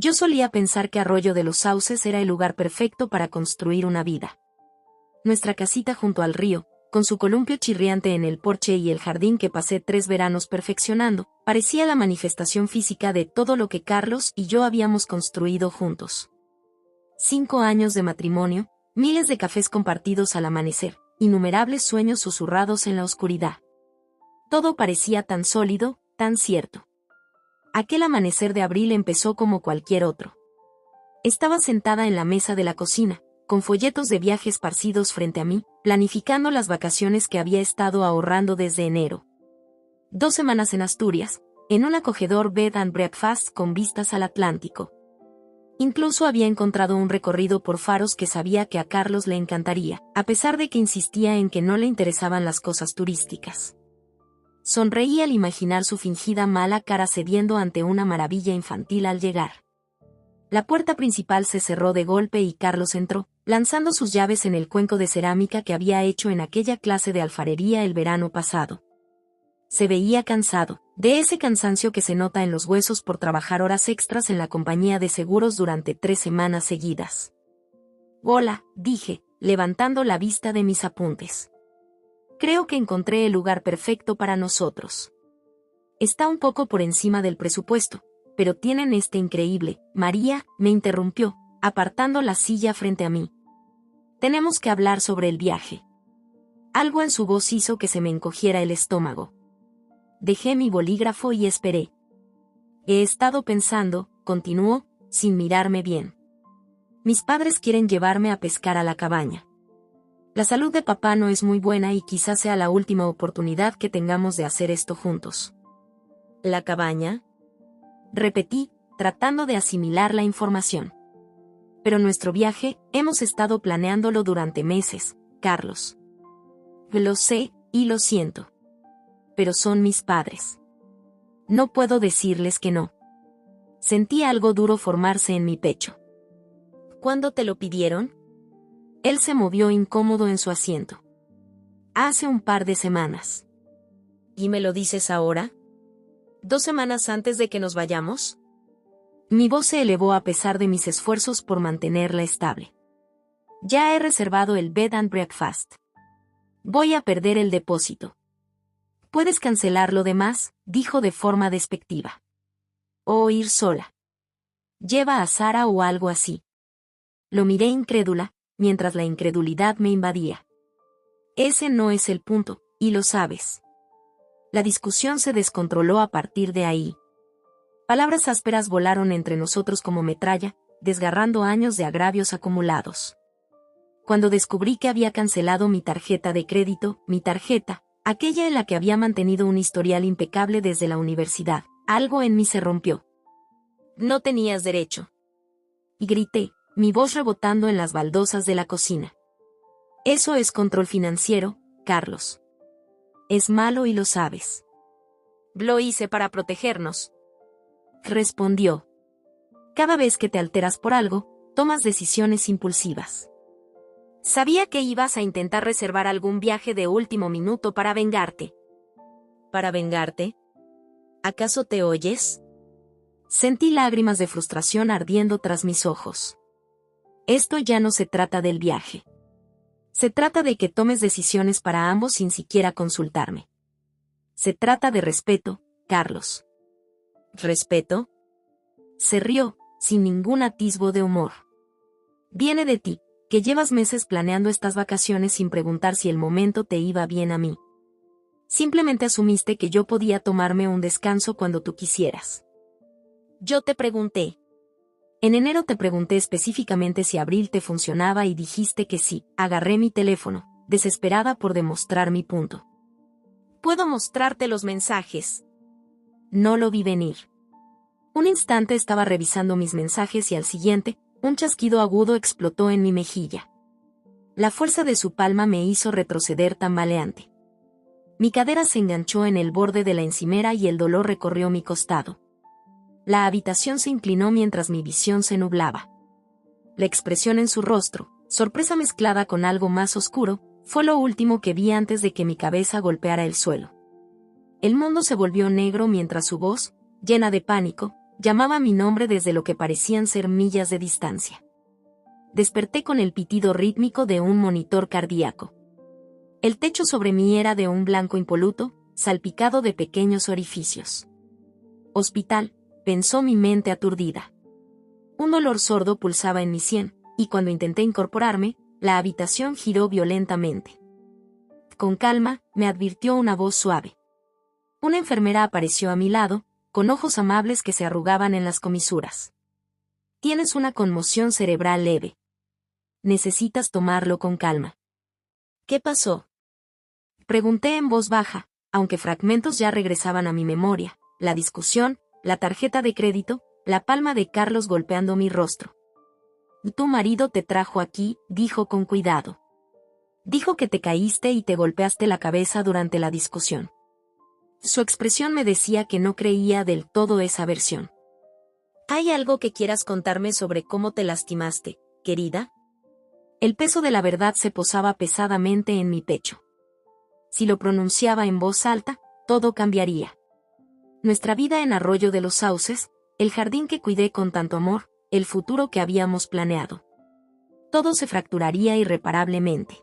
Yo solía pensar que Arroyo de los Sauces era el lugar perfecto para construir una vida. Nuestra casita junto al río, con su columpio chirriante en el porche y el jardín que pasé 3 veranos perfeccionando, parecía la manifestación física de todo lo que Carlos y yo habíamos construido juntos. 5 años de matrimonio, miles de cafés compartidos al amanecer, innumerables sueños susurrados en la oscuridad. Todo parecía tan sólido, tan cierto. Aquel amanecer de abril empezó como cualquier otro. Estaba sentada en la mesa de la cocina, con folletos de viaje esparcidos frente a mí, planificando las vacaciones que había estado ahorrando desde enero. 2 semanas en Asturias, en un acogedor bed and breakfast con vistas al Atlántico. Incluso había encontrado un recorrido por faros que sabía que a Carlos le encantaría, a pesar de que insistía en que no le interesaban las cosas turísticas. Sonreí al imaginar su fingida mala cara cediendo ante una maravilla infantil al llegar. La puerta principal se cerró de golpe y Carlos entró, lanzando sus llaves en el cuenco de cerámica que había hecho en aquella clase de alfarería el verano pasado. Se veía cansado, de ese cansancio que se nota en los huesos por trabajar horas extras en la compañía de seguros durante 3 semanas seguidas. «Hola», dije, levantando la vista de mis apuntes. «Creo que encontré el lugar perfecto para nosotros. Está un poco por encima del presupuesto, pero tienen este increíble». María me interrumpió, apartando la silla frente a mí. «Tenemos que hablar sobre el viaje». Algo en su voz hizo que se me encogiera el estómago. Dejé mi bolígrafo y esperé. «He estado pensando», continuó, sin mirarme bien. «Mis padres quieren llevarme a pescar a la cabaña. La salud de papá no es muy buena y quizás sea la última oportunidad que tengamos de hacer esto juntos». «¿La cabaña?», repetí, tratando de asimilar la información. «Pero nuestro viaje, hemos estado planeándolo durante meses, Carlos». «Lo sé, y lo siento. Pero son mis padres. No puedo decirles que no». Sentí algo duro formarse en mi pecho. «¿Cuándo te lo pidieron?». Él se movió incómodo en su asiento. «Hace un par de semanas». «¿Y me lo dices ahora? 2 semanas antes de que nos vayamos?». Mi voz se elevó a pesar de mis esfuerzos por mantenerla estable. «Ya he reservado el bed and breakfast. Voy a perder el depósito». «Puedes cancelar lo demás», dijo de forma despectiva. «O ir sola. Lleva a Sara o algo así». Lo miré incrédula, mientras la incredulidad me invadía. «Ese no es el punto, y lo sabes». La discusión se descontroló a partir de ahí. Palabras ásperas volaron entre nosotros como metralla, desgarrando años de agravios acumulados. Cuando descubrí que había cancelado mi tarjeta de crédito, mi tarjeta, aquella en la que había mantenido un historial impecable desde la universidad, algo en mí se rompió. «No tenías derecho». Y grité, mi voz rebotando en las baldosas de la cocina. «Eso es control financiero, Carlos. Es malo y lo sabes». «Lo hice para protegernos», respondió. «Cada vez que te alteras por algo, tomas decisiones impulsivas. Sabía que ibas a intentar reservar algún viaje de último minuto para vengarte». «¿Para vengarte? ¿Acaso te oyes?». Sentí lágrimas de frustración ardiendo tras mis ojos. «Esto ya no se trata del viaje. Se trata de que tomes decisiones para ambos sin siquiera consultarme. Se trata de respeto, Carlos». «¿Respeto?». Se rió, sin ningún atisbo de humor. «Viene de ti, que llevas meses planeando estas vacaciones sin preguntar si el momento te iba bien a mí. Simplemente asumiste que yo podía tomarme un descanso cuando tú quisieras». «Yo te pregunté». «En enero te pregunté específicamente si abril te funcionaba y dijiste que sí». Agarré mi teléfono, desesperada por demostrar mi punto. «Puedo mostrarte los mensajes». No lo vi venir. Un instante estaba revisando mis mensajes y al siguiente, un chasquido agudo explotó en mi mejilla. La fuerza de su palma me hizo retroceder tambaleante. Mi cadera se enganchó en el borde de la encimera y el dolor recorrió mi costado. La habitación se inclinó mientras mi visión se nublaba. La expresión en su rostro, sorpresa mezclada con algo más oscuro, fue lo último que vi antes de que mi cabeza golpeara el suelo. El mundo se volvió negro mientras su voz, llena de pánico, llamaba mi nombre desde lo que parecían ser millas de distancia. Desperté con el pitido rítmico de un monitor cardíaco. El techo sobre mí era de un blanco impoluto, salpicado de pequeños orificios. Hospital, pensó mi mente aturdida. Un dolor sordo pulsaba en mi sien, y cuando intenté incorporarme, la habitación giró violentamente. Con calma, me advirtió una voz suave. Una enfermera apareció a mi lado, con ojos amables que se arrugaban en las comisuras. Tienes una conmoción cerebral leve. Necesitas tomarlo con calma. ¿Qué pasó? Pregunté en voz baja, aunque fragmentos ya regresaban a mi memoria, la discusión, la tarjeta de crédito, la palma de Carlos golpeando mi rostro. Tu marido te trajo aquí, dijo con cuidado. Dijo que te caíste y te golpeaste la cabeza durante la discusión. Su expresión me decía que no creía del todo esa versión. ¿Hay algo que quieras contarme sobre cómo te lastimaste, querida? El peso de la verdad se posaba pesadamente en mi pecho. Si lo pronunciaba en voz alta, todo cambiaría. Nuestra vida en Arroyo de los Sauces, el jardín que cuidé con tanto amor, el futuro que habíamos planeado. Todo se fracturaría irreparablemente.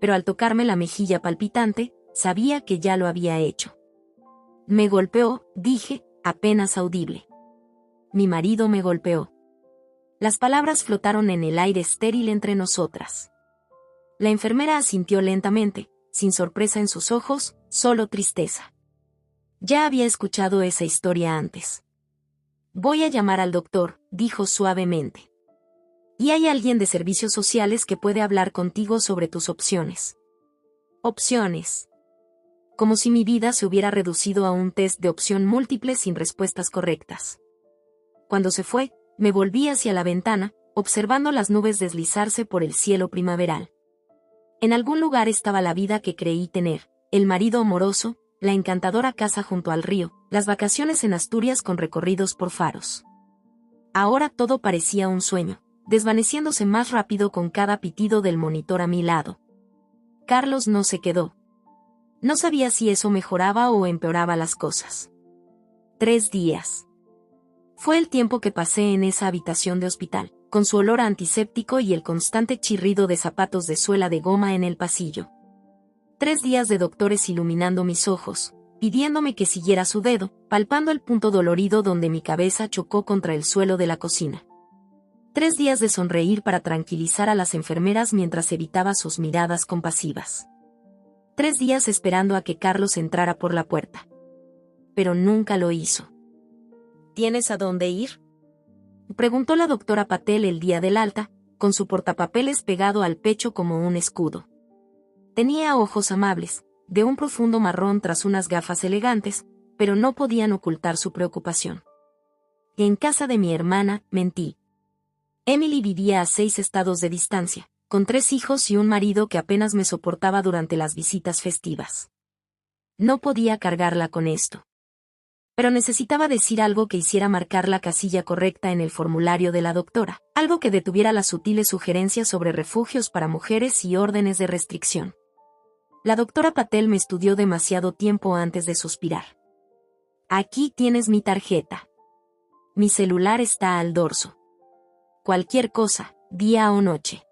Pero al tocarme la mejilla palpitante, sabía que ya lo había hecho. Me golpeó, dije, apenas audible. Mi marido me golpeó. Las palabras flotaron en el aire estéril entre nosotras. La enfermera asintió lentamente, sin sorpresa en sus ojos, solo tristeza. Ya había escuchado esa historia antes. Voy a llamar al doctor, dijo suavemente. Y hay alguien de servicios sociales que puede hablar contigo sobre tus opciones. Opciones. Como si mi vida se hubiera reducido a un test de opción múltiple sin respuestas correctas. Cuando se fue, me volví hacia la ventana, observando las nubes deslizarse por el cielo primaveral. En algún lugar estaba la vida que creí tener, el marido amoroso, la encantadora casa junto al río, las vacaciones en Asturias con recorridos por faros. Ahora todo parecía un sueño, desvaneciéndose más rápido con cada pitido del monitor a mi lado. Carlos no se quedó. No sabía si eso mejoraba o empeoraba las cosas. 3 días. Fue el tiempo que pasé en esa habitación de hospital, con su olor a antiséptico y el constante chirrido de zapatos de suela de goma en el pasillo. 3 días de doctores iluminando mis ojos, pidiéndome que siguiera su dedo, palpando el punto dolorido donde mi cabeza chocó contra el suelo de la cocina. 3 días de sonreír para tranquilizar a las enfermeras mientras evitaba sus miradas compasivas. 3 días esperando a que Carlos entrara por la puerta. Pero nunca lo hizo. ¿Tienes a dónde ir? Preguntó la doctora Patel el día del alta, con su portapapeles pegado al pecho como un escudo. Tenía ojos amables, de un profundo marrón tras unas gafas elegantes, pero no podían ocultar su preocupación. En casa de mi hermana, mentí. Emily vivía a 6 estados de distancia, con 3 hijos y un marido que apenas me soportaba durante las visitas festivas. No podía cargarla con esto. Pero necesitaba decir algo que hiciera marcar la casilla correcta en el formulario de la doctora, algo que detuviera las sutiles sugerencias sobre refugios para mujeres y órdenes de restricción. La doctora Patel me estudió demasiado tiempo antes de suspirar. Aquí tienes mi tarjeta. Mi celular está al dorso. Cualquier cosa, día o noche.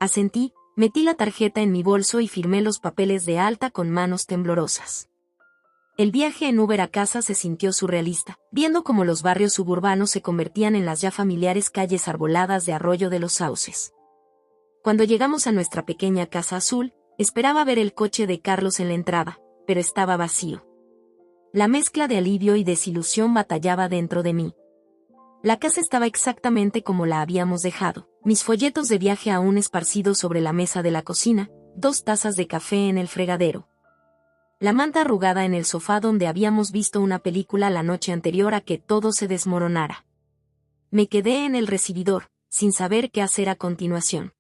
Asentí, metí la tarjeta en mi bolso y firmé los papeles de alta con manos temblorosas. El viaje en Uber a casa se sintió surrealista, viendo cómo los barrios suburbanos se convertían en las ya familiares calles arboladas de Arroyo de los Sauces. Cuando llegamos a nuestra pequeña casa azul, esperaba ver el coche de Carlos en la entrada, pero estaba vacío. La mezcla de alivio y desilusión batallaba dentro de mí. La casa estaba exactamente como la habíamos dejado, mis folletos de viaje aún esparcidos sobre la mesa de la cocina, 2 tazas de café en el fregadero. La manta arrugada en el sofá donde habíamos visto una película la noche anterior a que todo se desmoronara. Me quedé en el recibidor, sin saber qué hacer a continuación.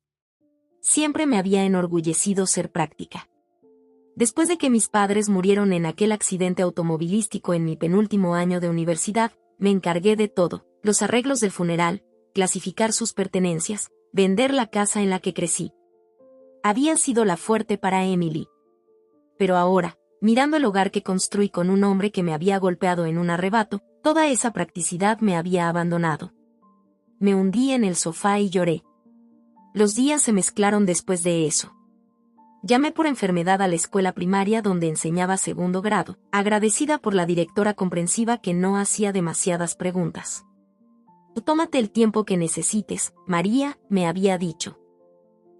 Siempre me había enorgullecido ser práctica. Después de que mis padres murieron en aquel accidente automovilístico en mi penúltimo año de universidad, me encargué de todo, los arreglos del funeral, clasificar sus pertenencias, vender la casa en la que crecí. Había sido la fuerte para Emily. Pero ahora, mirando el hogar que construí con un hombre que me había golpeado en un arrebato, Toda esa practicidad me había abandonado. Me hundí en el sofá y lloré. Los días se mezclaron después de eso. Llamé por enfermedad a la escuela primaria donde enseñaba segundo grado, agradecida por la directora comprensiva que no hacía demasiadas preguntas. Tómate el tiempo que necesites, María, me había dicho.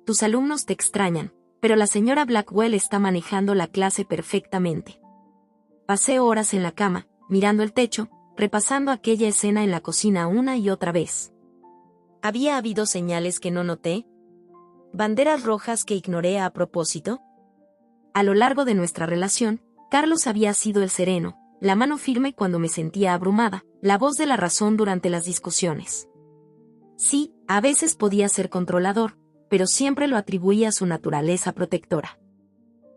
Tus alumnos te extrañan, pero la señora Blackwell está manejando la clase perfectamente. Pasé horas en la cama, mirando el techo, repasando aquella escena en la cocina una y otra vez. ¿Había habido señales que no noté? ¿Banderas rojas que ignoré a propósito? A lo largo de nuestra relación, Carlos había sido el sereno, la mano firme cuando me sentía abrumada, la voz de la razón durante las discusiones. Sí, a veces podía ser controlador, pero siempre lo atribuía a su naturaleza protectora.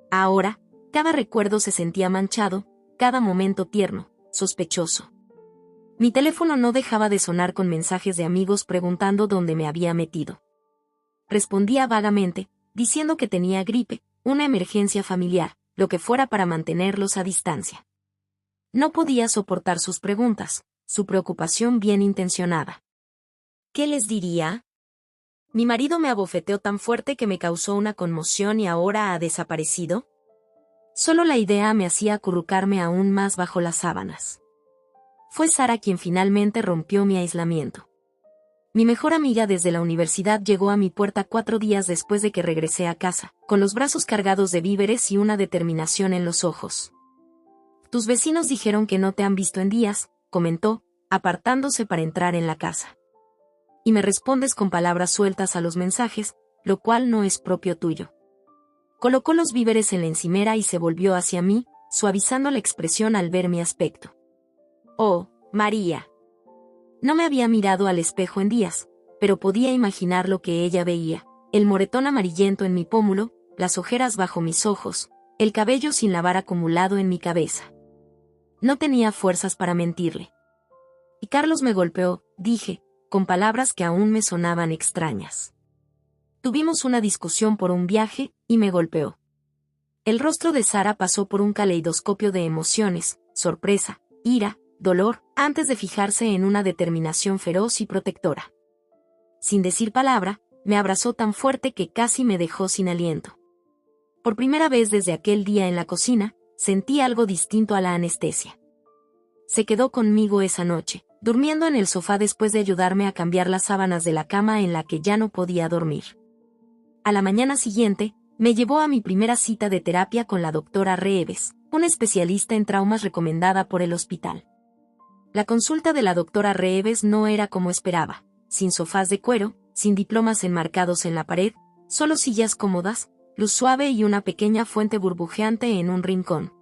Ahora, cada recuerdo se sentía manchado, cada momento tierno, sospechoso. Mi teléfono no dejaba de sonar con mensajes de amigos preguntando dónde me había metido. Respondía vagamente, diciendo que tenía gripe, una emergencia familiar, lo que fuera para mantenerlos a distancia. No podía soportar sus preguntas, su preocupación bien intencionada. ¿Qué les diría? ¿Mi marido me abofeteó tan fuerte que me causó una conmoción y ahora ha desaparecido? Solo la idea me hacía acurrucarme aún más bajo las sábanas. Fue Sara quien finalmente rompió mi aislamiento. Mi mejor amiga desde la universidad llegó a mi puerta 4 días después de que regresé a casa, con los brazos cargados de víveres y una determinación en los ojos. Tus vecinos dijeron que no te han visto en días, comentó, apartándose para entrar en la casa. Y me respondes con palabras sueltas a los mensajes, lo cual no es propio tuyo. Colocó los víveres en la encimera y se volvió hacia mí, suavizando la expresión al ver mi aspecto. Oh, María. No me había mirado al espejo en días, pero podía imaginar lo que ella veía, el moretón amarillento en mi pómulo, las ojeras bajo mis ojos, el cabello sin lavar acumulado en mi cabeza. No tenía fuerzas para mentirle. Y Carlos me golpeó, dije, con palabras que aún me sonaban extrañas. Tuvimos una discusión por un viaje, y me golpeó. El rostro de Sara pasó por un caleidoscopio de emociones, sorpresa, ira, dolor, antes de fijarse en una determinación feroz y protectora. Sin decir palabra, me abrazó tan fuerte que casi me dejó sin aliento. Por primera vez desde aquel día en la cocina, sentí algo distinto a la anestesia. Se quedó conmigo esa noche, durmiendo en el sofá después de ayudarme a cambiar las sábanas de la cama en la que ya no podía dormir. A la mañana siguiente, me llevó a mi primera cita de terapia con la doctora Reeves, una especialista en traumas recomendada por el hospital. La consulta de la doctora Reeves no era como esperaba, sin sofás de cuero, sin diplomas enmarcados en la pared, solo sillas cómodas, luz suave y una pequeña fuente burbujeante en un rincón.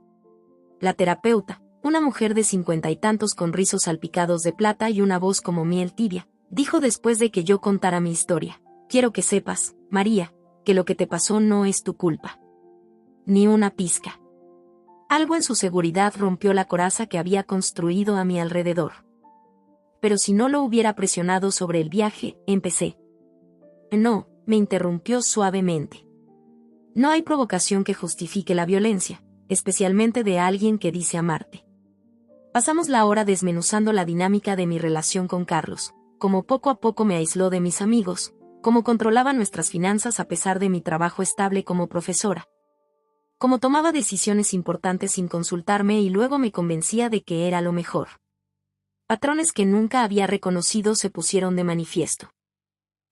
La terapeuta, una mujer de 50 y tantos con rizos salpicados de plata y una voz como miel tibia, dijo después de que yo contara mi historia: quiero que sepas, María, que lo que te pasó no es tu culpa. Ni una pizca. Algo en su seguridad rompió la coraza que había construido a mi alrededor. Pero si no lo hubiera presionado sobre el viaje, empecé. No, me interrumpió suavemente. No hay provocación que justifique la violencia, especialmente de alguien que dice amarte. Pasamos la hora desmenuzando la dinámica de mi relación con Carlos, cómo poco a poco me aisló de mis amigos, cómo controlaba nuestras finanzas a pesar de mi trabajo estable como profesora. Cómo tomaba decisiones importantes sin consultarme y luego me convencía de que era lo mejor. Patrones que nunca había reconocido se pusieron de manifiesto.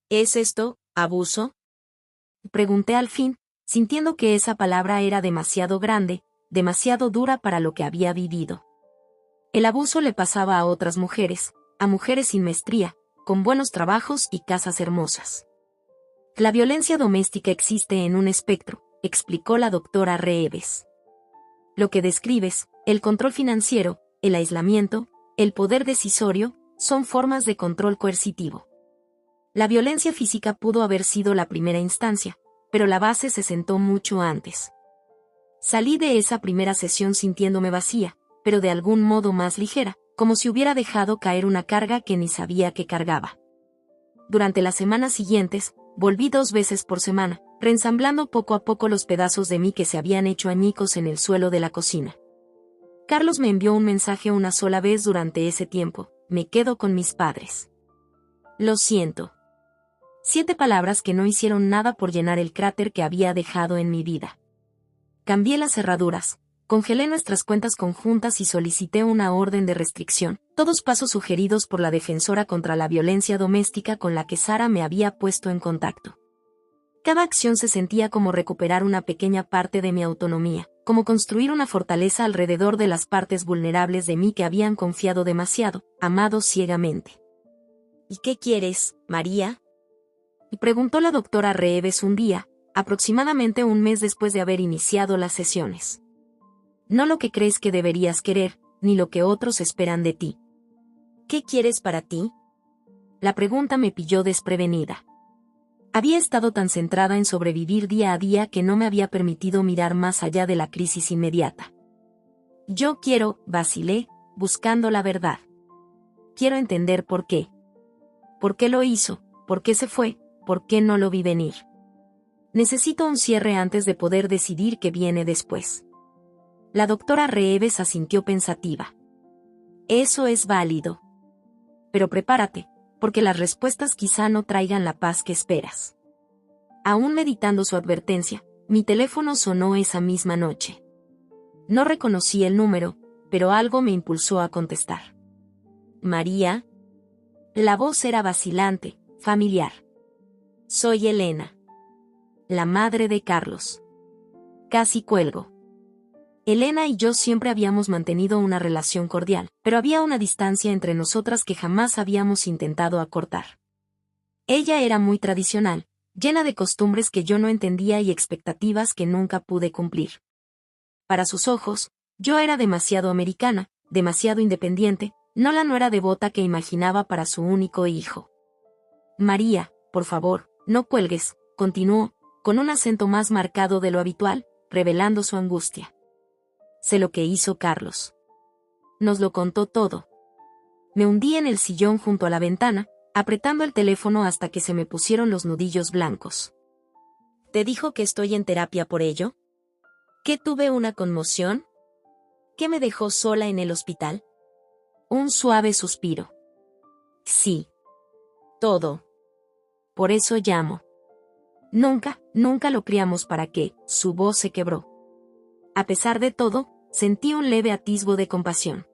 ¿Es esto abuso? Pregunté al fin, sintiendo que esa palabra era demasiado grande, demasiado dura para lo que había vivido. El abuso le pasaba a otras mujeres, a mujeres sin maestría, con buenos trabajos y casas hermosas. La violencia doméstica existe en un espectro, explicó la doctora Reeves. Lo que describes, el control financiero, el aislamiento, el poder decisorio, son formas de control coercitivo. La violencia física pudo haber sido la primera instancia, pero la base se sentó mucho antes. Salí de esa primera sesión sintiéndome vacía, pero de algún modo más ligera, como si hubiera dejado caer una carga que ni sabía que cargaba. Durante las semanas siguientes, volví 2 veces por semana, reensamblando poco a poco los pedazos de mí que se habían hecho añicos en el suelo de la cocina. Carlos me envió un mensaje una sola vez durante ese tiempo: me quedo con mis padres. Lo siento. 7 palabras que no hicieron nada por llenar el cráter que había dejado en mi vida. Cambié las cerraduras, congelé nuestras cuentas conjuntas y solicité una orden de restricción, todos pasos sugeridos por la defensora contra la violencia doméstica con la que Sara me había puesto en contacto. Cada acción se sentía como recuperar una pequeña parte de mi autonomía, como construir una fortaleza alrededor de las partes vulnerables de mí que habían confiado demasiado, amado ciegamente. ¿Y qué quieres, María?, y preguntó la doctora Reeves un día, aproximadamente un mes después de haber iniciado las sesiones. No lo que crees que deberías querer, ni lo que otros esperan de ti. ¿Qué quieres para ti? La pregunta me pilló desprevenida. Había estado tan centrada en sobrevivir día a día que no me había permitido mirar más allá de la crisis inmediata. Yo quiero, vacilé, buscando la verdad. Quiero entender por qué. ¿Por qué lo hizo? ¿Por qué se fue? ¿Por qué no lo vi venir? Necesito un cierre antes de poder decidir qué viene después. La doctora Reeves asintió pensativa. Eso es válido. Pero prepárate, porque las respuestas quizá no traigan la paz que esperas. Aún meditando su advertencia, mi teléfono sonó esa misma noche. No reconocí el número, pero algo me impulsó a contestar. María. La voz era vacilante, familiar. Soy Elena. La madre de Carlos. Casi cuelgo. Elena y yo siempre habíamos mantenido una relación cordial, pero había una distancia entre nosotras que jamás habíamos intentado acortar. Ella era muy tradicional, llena de costumbres que yo no entendía y expectativas que nunca pude cumplir. Para sus ojos, yo era demasiado americana, demasiado independiente, no la nuera devota que imaginaba para su único hijo. María, por favor, no cuelgues, continuó, con un acento más marcado de lo habitual, revelando su angustia. Sé lo que hizo Carlos. Nos lo contó todo. Me hundí en el sillón junto a la ventana, apretando el teléfono hasta que se me pusieron los nudillos blancos. ¿Te dijo que estoy en terapia por ello? ¿Que tuve una conmoción? ¿Que me dejó sola en el hospital? Un suave suspiro. Sí. Todo. Por eso llamo. Nunca lo criamos para que, su voz se quebró. A pesar de todo, sentí un leve atisbo de compasión.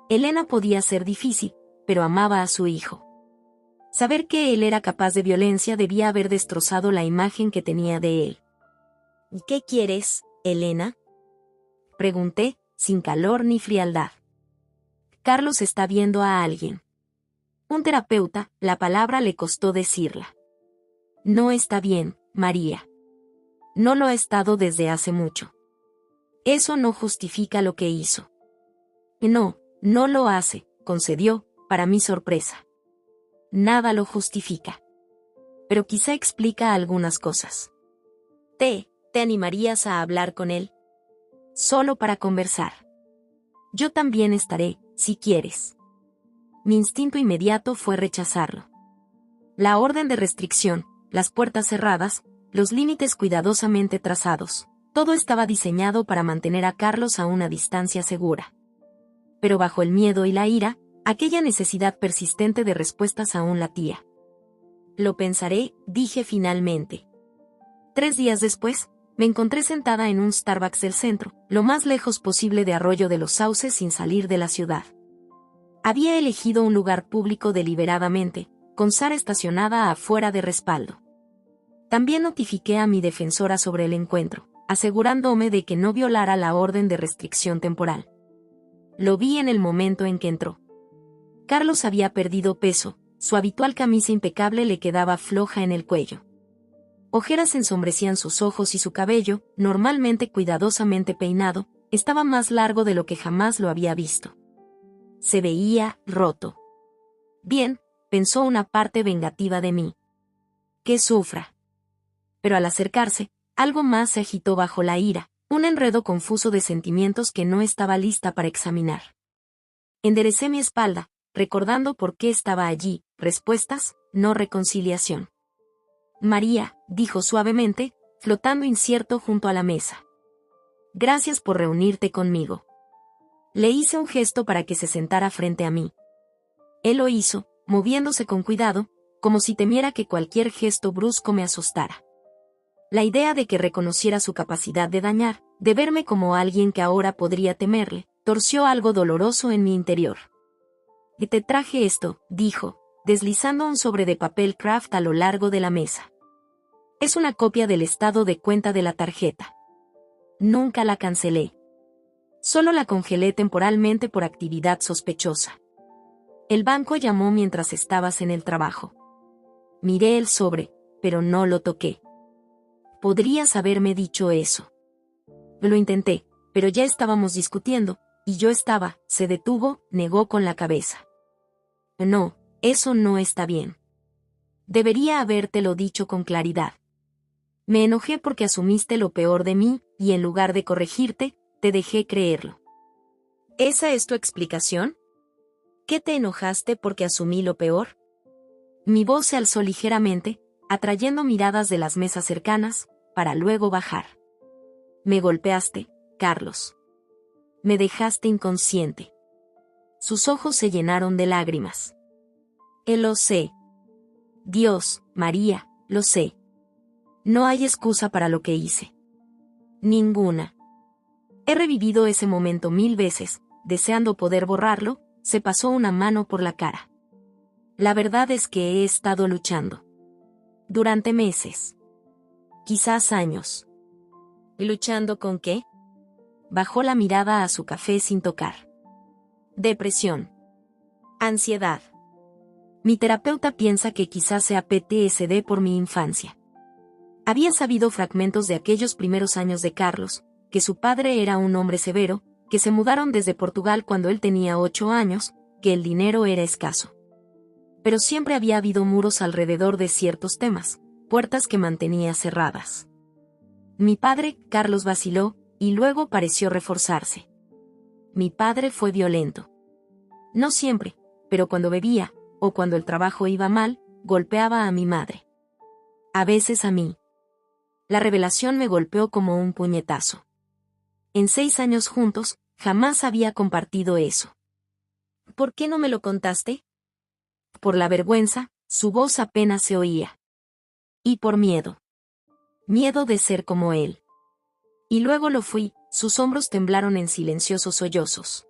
Elena podía ser difícil, pero amaba a su hijo. Saber que él era capaz de violencia debía haber destrozado la imagen que tenía de él. ¿Y qué quieres, Elena?, pregunté, sin calor ni frialdad. Carlos está viendo a alguien. Un terapeuta, la palabra le costó decirla. No está bien, María. No lo ha estado desde hace mucho. Eso no justifica lo que hizo. No lo hace, concedió, para mi sorpresa. Nada lo justifica. Pero quizá explica algunas cosas. ¿Te animarías a hablar con él? Solo para conversar. Yo también estaré, si quieres. Mi instinto inmediato fue rechazarlo. La orden de restricción, las puertas cerradas, los límites cuidadosamente trazados, todo estaba diseñado para mantener a Carlos a una distancia segura. Pero bajo el miedo y la ira, aquella necesidad persistente de respuestas aún latía. Lo pensaré, dije finalmente. 3 días después, me encontré sentada en un Starbucks del centro, lo más lejos posible de Arroyo de los Sauces sin salir de la ciudad. Había elegido un lugar público deliberadamente, con Sara estacionada afuera de respaldo. También notifiqué a mi defensora sobre el encuentro, asegurándome de que no violara la orden de restricción temporal. Lo vi en el momento en que entró. Carlos había perdido peso, su habitual camisa impecable le quedaba floja en el cuello. Ojeras ensombrecían sus ojos y su cabello, normalmente cuidadosamente peinado, estaba más largo de lo que jamás lo había visto. Se veía roto. Bien, pensó una parte vengativa de mí. Que sufra. Pero al acercarse, algo más se agitó bajo la ira, un enredo confuso de sentimientos que no estaba lista para examinar. Enderecé mi espalda, recordando por qué estaba allí, respuestas, no reconciliación. María, dijo suavemente, flotando incierto junto a la mesa. Gracias por reunirte conmigo. Le hice un gesto para que se sentara frente a mí. Él lo hizo, moviéndose con cuidado, como si temiera que cualquier gesto brusco me asustara. La idea de que reconociera su capacidad de dañar, de verme como alguien que ahora podría temerle, torció algo doloroso en mi interior. «Y te traje esto», dijo, deslizando un sobre de papel craft a lo largo de la mesa. Es una copia del estado de cuenta de la tarjeta. Nunca la cancelé. Solo la congelé temporalmente por actividad sospechosa. El banco llamó mientras estabas en el trabajo. Miré el sobre, pero no lo toqué. Podrías haberme dicho eso. Lo intenté, pero ya estábamos discutiendo, y yo estaba, se detuvo, negó con la cabeza. No, eso no está bien. Debería habértelo dicho con claridad. Me enojé porque asumiste lo peor de mí, y en lugar de corregirte, te dejé creerlo. ¿Esa es tu explicación? ¿Qué te enojaste porque asumí lo peor? Mi voz se alzó ligeramente, atrayendo miradas de las mesas cercanas, para luego bajar. Me golpeaste, Carlos. Me dejaste inconsciente. Sus ojos se llenaron de lágrimas. Lo sé. Dios, María, lo sé. No hay excusa para lo que hice. Ninguna. He revivido ese momento 1000 veces, deseando poder borrarlo. Se pasó una mano por la cara. La verdad es que he estado luchando. Durante meses. Quizás años. ¿Y luchando con qué? Bajó la mirada a su café sin tocar. Depresión. Ansiedad. Mi terapeuta piensa que quizás sea PTSD por mi infancia. Había sabido fragmentos de aquellos primeros años de Carlos, que su padre era un hombre severo, que se mudaron desde Portugal cuando él tenía 8 años, que el dinero era escaso. Pero siempre había habido muros alrededor de ciertos temas, puertas que mantenía cerradas. Mi padre, Carlos, vaciló, y luego pareció reforzarse. Mi padre fue violento. No siempre, pero cuando bebía, o cuando el trabajo iba mal, golpeaba a mi madre. A veces a mí. La revelación me golpeó como un puñetazo. En 6 años juntos, jamás había compartido eso. ¿Por qué no me lo contaste? Por la vergüenza, su voz apenas se oía. Y por miedo. Miedo de ser como él. Y luego lo fui, sus hombros temblaron en silenciosos sollozos.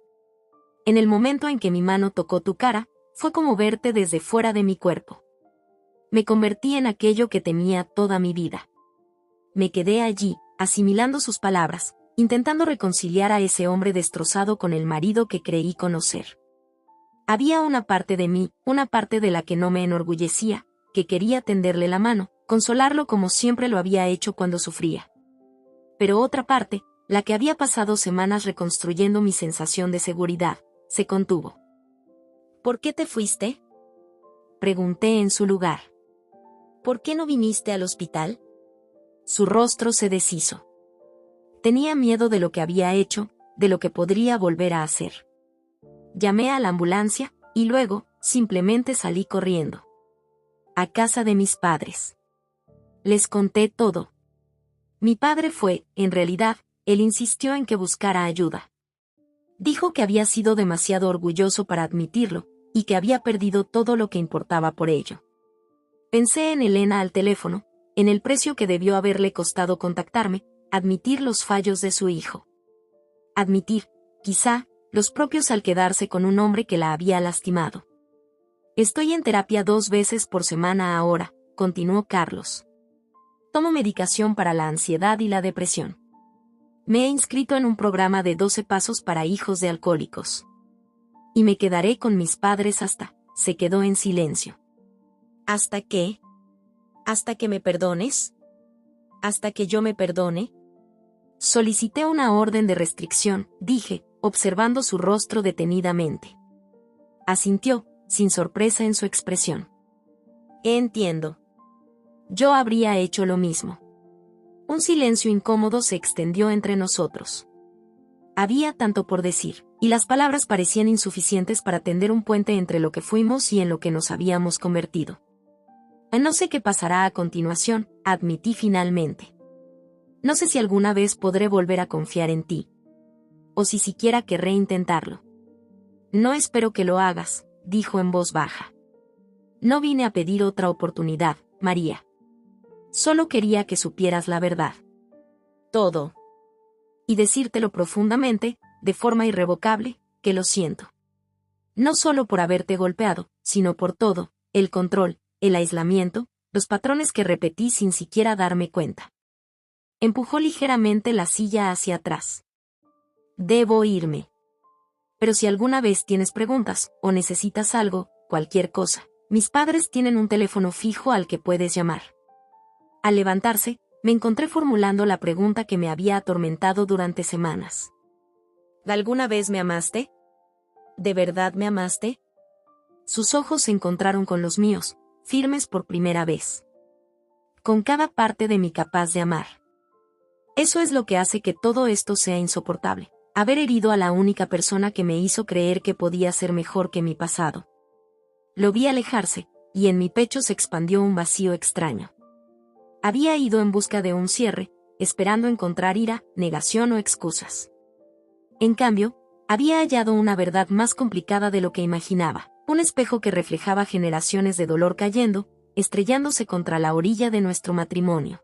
En el momento en que mi mano tocó tu cara, fue como verte desde fuera de mi cuerpo. Me convertí en aquello que temía toda mi vida. Me quedé allí, asimilando sus palabras, intentando reconciliar a ese hombre destrozado con el marido que creí conocer. Había una parte de mí, una parte de la que no me enorgullecía, que quería tenderle la mano, consolarlo como siempre lo había hecho cuando sufría. Pero otra parte, la que había pasado semanas reconstruyendo mi sensación de seguridad, se contuvo. ¿Por qué te fuiste? Pregunté en su lugar. ¿Por qué no viniste al hospital? Su rostro se deshizo. Tenía miedo de lo que había hecho, de lo que podría volver a hacer. Llamé a la ambulancia, y luego, simplemente salí corriendo. A casa de mis padres. Les conté todo. Mi padre fue, en realidad, él insistió en que buscara ayuda. Dijo que había sido demasiado orgulloso para admitirlo, y que había perdido todo lo que importaba por ello. Pensé en Elena al teléfono, en el precio que debió haberle costado contactarme, admitir los fallos de su hijo. Admitir, quizá, los propios al quedarse con un hombre que la había lastimado. Estoy en terapia 2 veces por semana ahora, continuó Carlos. Tomo medicación para la ansiedad y la depresión. Me he inscrito en un programa de 12 pasos para hijos de alcohólicos. Y me quedaré con mis padres hasta, se quedó en silencio. ¿Hasta qué? ¿Hasta que me perdones? ¿Hasta que yo me perdone? Solicité una orden de restricción, dije, observando su rostro detenidamente. Asintió, sin sorpresa en su expresión. Entiendo. Yo habría hecho lo mismo. Un silencio incómodo se extendió entre nosotros. Había tanto por decir, y las palabras parecían insuficientes para tender un puente entre lo que fuimos y en lo que nos habíamos convertido. No sé qué pasará a continuación, admití finalmente. No sé si alguna vez podré volver a confiar en ti. o si siquiera querré intentarlo. No espero que lo hagas, dijo en voz baja. No vine a pedir otra oportunidad, María. Solo quería que supieras la verdad. Todo. Y decírtelo profundamente, de forma irrevocable, que lo siento. No solo por haberte golpeado, sino por todo, el control, el aislamiento, los patrones que repetí sin siquiera darme cuenta. Empujó ligeramente la silla hacia atrás. Debo irme. Pero si alguna vez tienes preguntas, o necesitas algo, cualquier cosa, mis padres tienen un teléfono fijo al que puedes llamar. Al levantarse, me encontré formulando la pregunta que me había atormentado durante semanas. ¿Alguna vez me amaste? ¿De verdad me amaste? Sus ojos se encontraron con los míos, firmes por primera vez. Con cada parte de mí capaz de amar. Eso es lo que hace que todo esto sea insoportable. Haber herido a la única persona que me hizo creer que podía ser mejor que mi pasado. Lo vi alejarse, y en mi pecho se expandió un vacío extraño. Había ido en busca de un cierre, esperando encontrar ira, negación o excusas. En cambio, había hallado una verdad más complicada de lo que imaginaba, un espejo que reflejaba generaciones de dolor cayendo, estrellándose contra la orilla de nuestro matrimonio.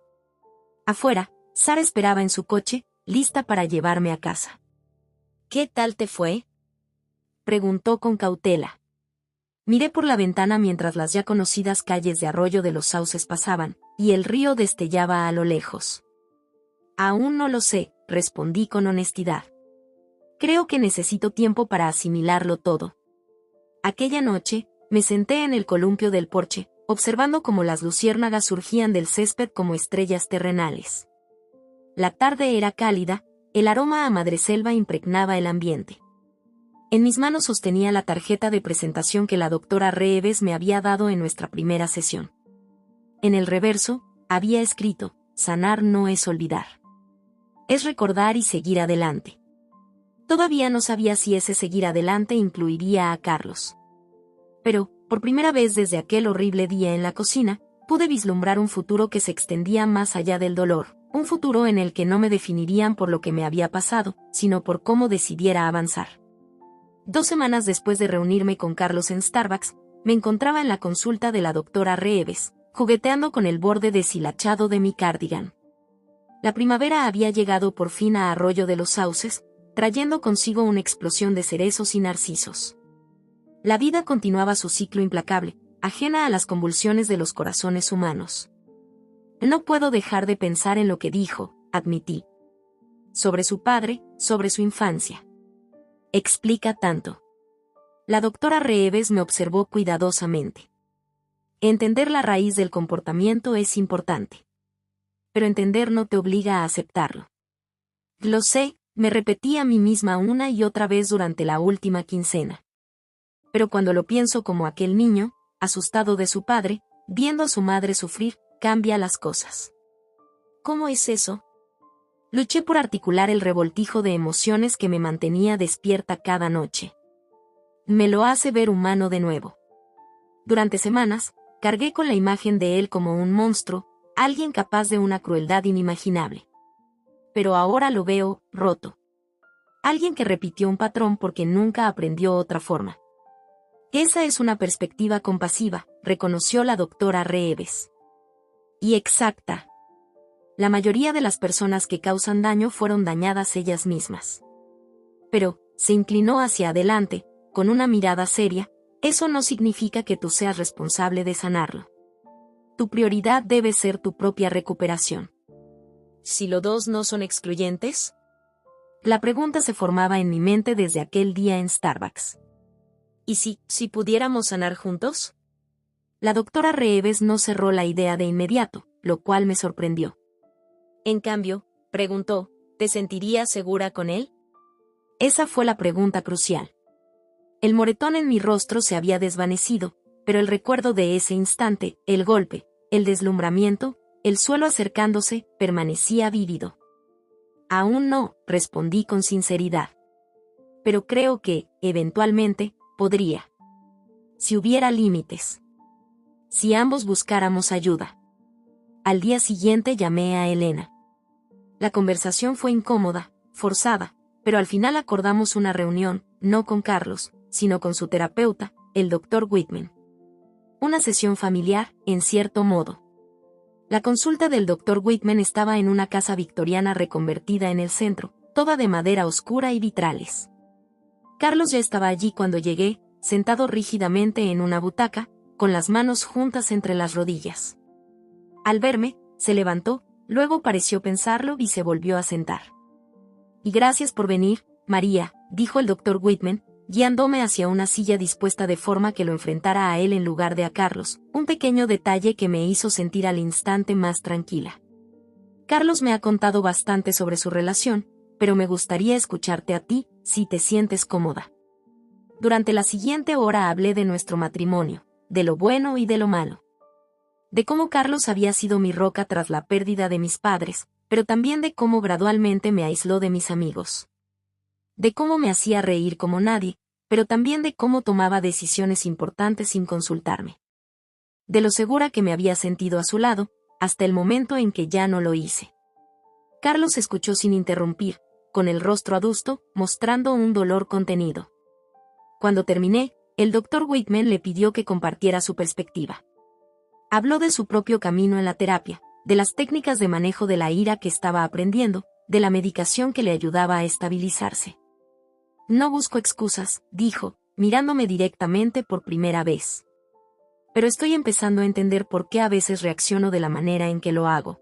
Afuera, Sara esperaba en su coche, lista para llevarme a casa. ¿Qué tal te fue?, preguntó con cautela. Miré por la ventana mientras las ya conocidas calles de Arroyo de los Sauces pasaban, y el río destellaba a lo lejos. Aún no lo sé, respondí con honestidad. Creo que necesito tiempo para asimilarlo todo. Aquella noche, me senté en el columpio del porche, observando cómo las luciérnagas surgían del césped como estrellas terrenales. La tarde era cálida, el aroma a madreselva impregnaba el ambiente. En mis manos sostenía la tarjeta de presentación que la doctora Reeves me había dado en nuestra primera sesión. En el reverso, había escrito, sanar no es olvidar. Es recordar y seguir adelante. Todavía no sabía si ese seguir adelante incluiría a Carlos. Pero, por primera vez desde aquel horrible día en la cocina, pude vislumbrar un futuro que se extendía más allá del dolor, un futuro en el que no me definirían por lo que me había pasado, sino por cómo decidiera avanzar. 2 semanas después de reunirme con Carlos en Starbucks, me encontraba en la consulta de la doctora Reeves, jugueteando con el borde deshilachado de mi cardigan. La primavera había llegado por fin a Arroyo de los Sauces, trayendo consigo una explosión de cerezos y narcisos. La vida continuaba su ciclo implacable, ajena a las convulsiones de los corazones humanos. No puedo dejar de pensar en lo que dijo, admití. Sobre su padre, sobre su infancia. Explica tanto. La doctora Reeves me observó cuidadosamente. Entender la raíz del comportamiento es importante. Pero entender no te obliga a aceptarlo. Lo sé, me repetí a mí misma una y otra vez durante la última quincena. Pero cuando lo pienso como aquel niño, asustado de su padre, viendo a su madre sufrir, cambia las cosas. ¿Cómo es eso? Luché por articular el revoltijo de emociones que me mantenía despierta cada noche. Me lo hace ver humano de nuevo. Durante semanas, cargué con la imagen de él como un monstruo, alguien capaz de una crueldad inimaginable. Pero ahora lo veo, roto. Alguien que repitió un patrón porque nunca aprendió otra forma. Esa es una perspectiva compasiva, reconoció la doctora Reeves. Y exacta. La mayoría de las personas que causan daño fueron dañadas ellas mismas. Pero, se inclinó hacia adelante, con una mirada seria, eso no significa que tú seas responsable de sanarlo. Tu prioridad debe ser tu propia recuperación. ¿Si los dos no son excluyentes? La pregunta se formaba en mi mente desde aquel día en Starbucks. ¿Y si pudiéramos sanar juntos? La doctora Reeves no cerró la idea de inmediato, lo cual me sorprendió. En cambio, preguntó, ¿te sentirías segura con él? Esa fue la pregunta crucial. El moretón en mi rostro se había desvanecido, pero el recuerdo de ese instante, el golpe, el deslumbramiento, el suelo acercándose, permanecía vívido. Aún no, respondí con sinceridad. Pero creo que, eventualmente, podría. Si hubiera límites. Si ambos buscáramos ayuda. Al día siguiente llamé a Elena. La conversación fue incómoda, forzada, pero al final acordamos una reunión, no con Carlos, sino con su terapeuta, el Dr. Whitman. Una sesión familiar, en cierto modo. La consulta del Dr. Whitman estaba en una casa victoriana reconvertida en el centro, toda de madera oscura y vitrales. Carlos ya estaba allí cuando llegué, sentado rígidamente en una butaca, con las manos juntas entre las rodillas. Al verme, se levantó, luego pareció pensarlo y se volvió a sentar. «Y gracias por venir, María», dijo el Dr. Whitman, guiándome hacia una silla dispuesta de forma que lo enfrentara a él en lugar de a Carlos, un pequeño detalle que me hizo sentir al instante más tranquila. «Carlos me ha contado bastante sobre su relación, pero me gustaría escucharte a ti, si te sientes cómoda». Durante la siguiente hora hablé de nuestro matrimonio, de lo bueno y de lo malo. De cómo Carlos había sido mi roca tras la pérdida de mis padres, pero también de cómo gradualmente me aisló de mis amigos. De cómo me hacía reír como nadie, pero también de cómo tomaba decisiones importantes sin consultarme. De lo segura que me había sentido a su lado, hasta el momento en que ya no lo hice. Carlos escuchó sin interrumpir, con el rostro adusto, mostrando un dolor contenido. Cuando terminé, el Dr. Whitman le pidió que compartiera su perspectiva. Habló de su propio camino en la terapia, de las técnicas de manejo de la ira que estaba aprendiendo, de la medicación que le ayudaba a estabilizarse. «No busco excusas», dijo, mirándome directamente por primera vez. «Pero estoy empezando a entender por qué a veces reacciono de la manera en que lo hago.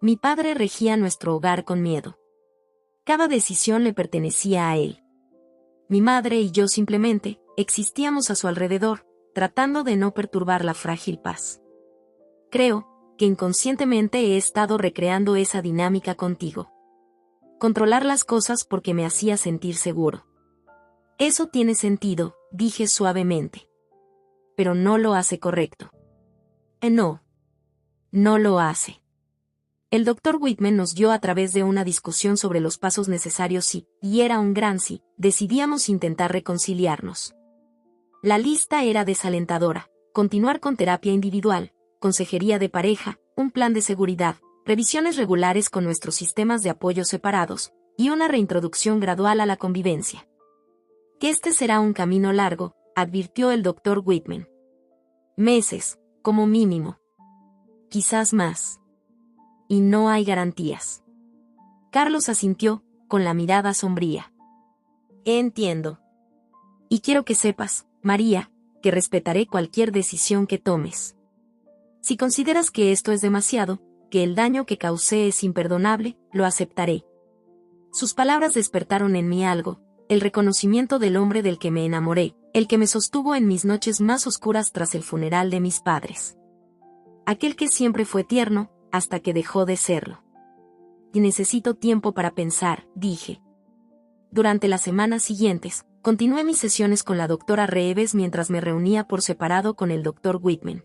Mi padre regía nuestro hogar con miedo. Cada decisión le pertenecía a él. Mi madre y yo simplemente existíamos a su alrededor, tratando de no perturbar la frágil paz. Creo que inconscientemente he estado recreando esa dinámica contigo. Controlar las cosas porque me hacía sentir seguro». «Eso tiene sentido», dije suavemente. «Pero no lo hace correcto». No. No lo hace. El Dr. Whitman nos guió a través de una discusión sobre los pasos necesarios si, y era un gran sí, decidíamos intentar reconciliarnos. La lista era desalentadora: continuar con terapia individual, consejería de pareja, un plan de seguridad, revisiones regulares con nuestros sistemas de apoyo separados, y una reintroducción gradual a la convivencia. «Que este será un camino largo», advirtió el Dr. Whitman. «Meses, como mínimo. Quizás más. Y no hay garantías». Carlos asintió, con la mirada sombría. «Entiendo. Y quiero que sepas, María, que respetaré cualquier decisión que tomes. Si consideras que esto es demasiado, que el daño que causé es imperdonable, lo aceptaré». Sus palabras despertaron en mí algo, el reconocimiento del hombre del que me enamoré, el que me sostuvo en mis noches más oscuras tras el funeral de mis padres. Aquel que siempre fue tierno, hasta que dejó de serlo. «Y necesito tiempo para pensar», dije. Durante las semanas siguientes, continué mis sesiones con la doctora Reeves mientras me reunía por separado con el Dr. Whitman.